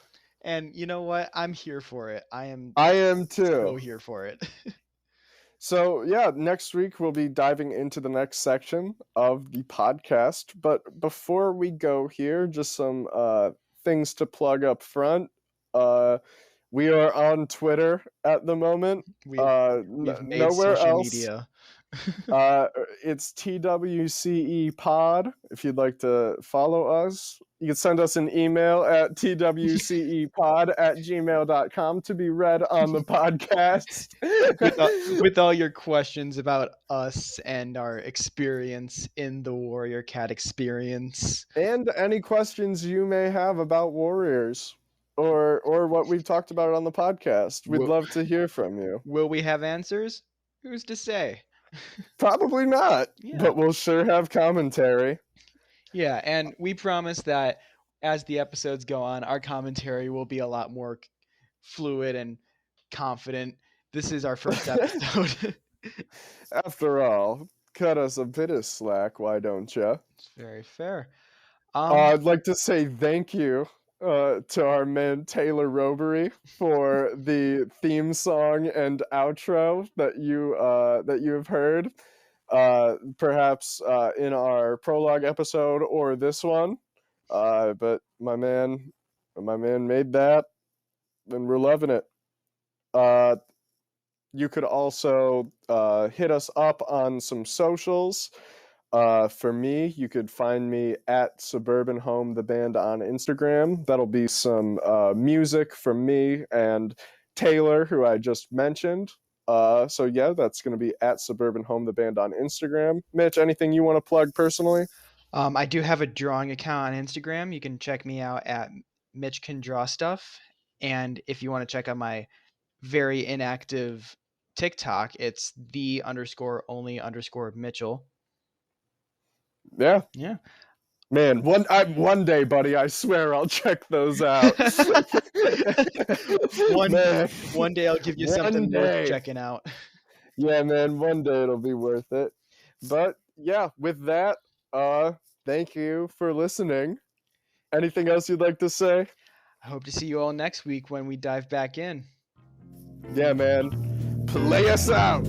And you know what? I'm here for it. I am I am so too. here for it. So, yeah, next week we'll be diving into the next section of the podcast. But before we go here, just some things to plug up front. Uh, we are on Twitter at the moment. we've we've made Nowhere social else. media. It's TWCE Pod. If you'd like to follow us, you can send us an email at twcepod@gmail.com to be read on the podcast. with all your questions about us and our experience in the Warrior Cat experience. And any questions you may have about Warriors or what we've talked about on the podcast. We'd Will, love to hear from you. will we have answers? Who's to say? Probably not, Yeah. but we'll sure have commentary. Yeah, and we promise that as the episodes go on, our commentary will be a lot more fluid and confident. This is our first episode. After all, cut us a bit of slack, why don't you? It's very fair. I'd like to say thank you to our man Taylor Robery for the theme song and outro that you have heard. Perhaps in our prologue episode or this one. But my man made that, and we're loving it. Uh, you could also hit us up on some socials. For me, you could find me at Suburban Home the Band on Instagram. That'll be some music from me and Taylor, who I just mentioned. So yeah, that's going to be at Suburban Home the Band on Instagram. Mitch, anything you want to plug personally? I do have a drawing account on Instagram. You can check me out at Mitch Can Draw Stuff. And if you want to check out my very inactive TikTok, it's the underscore only underscore Mitchell. Yeah, Yeah. man, one day, buddy, I swear I'll check those out. one Man, one day I'll give you one something worth day. checking out. Yeah, man, one day it'll be worth it. But yeah, with that, thank you for listening. Anything else you'd like to say? I hope to see you all next week when we dive back in. Yeah, man. Play us out.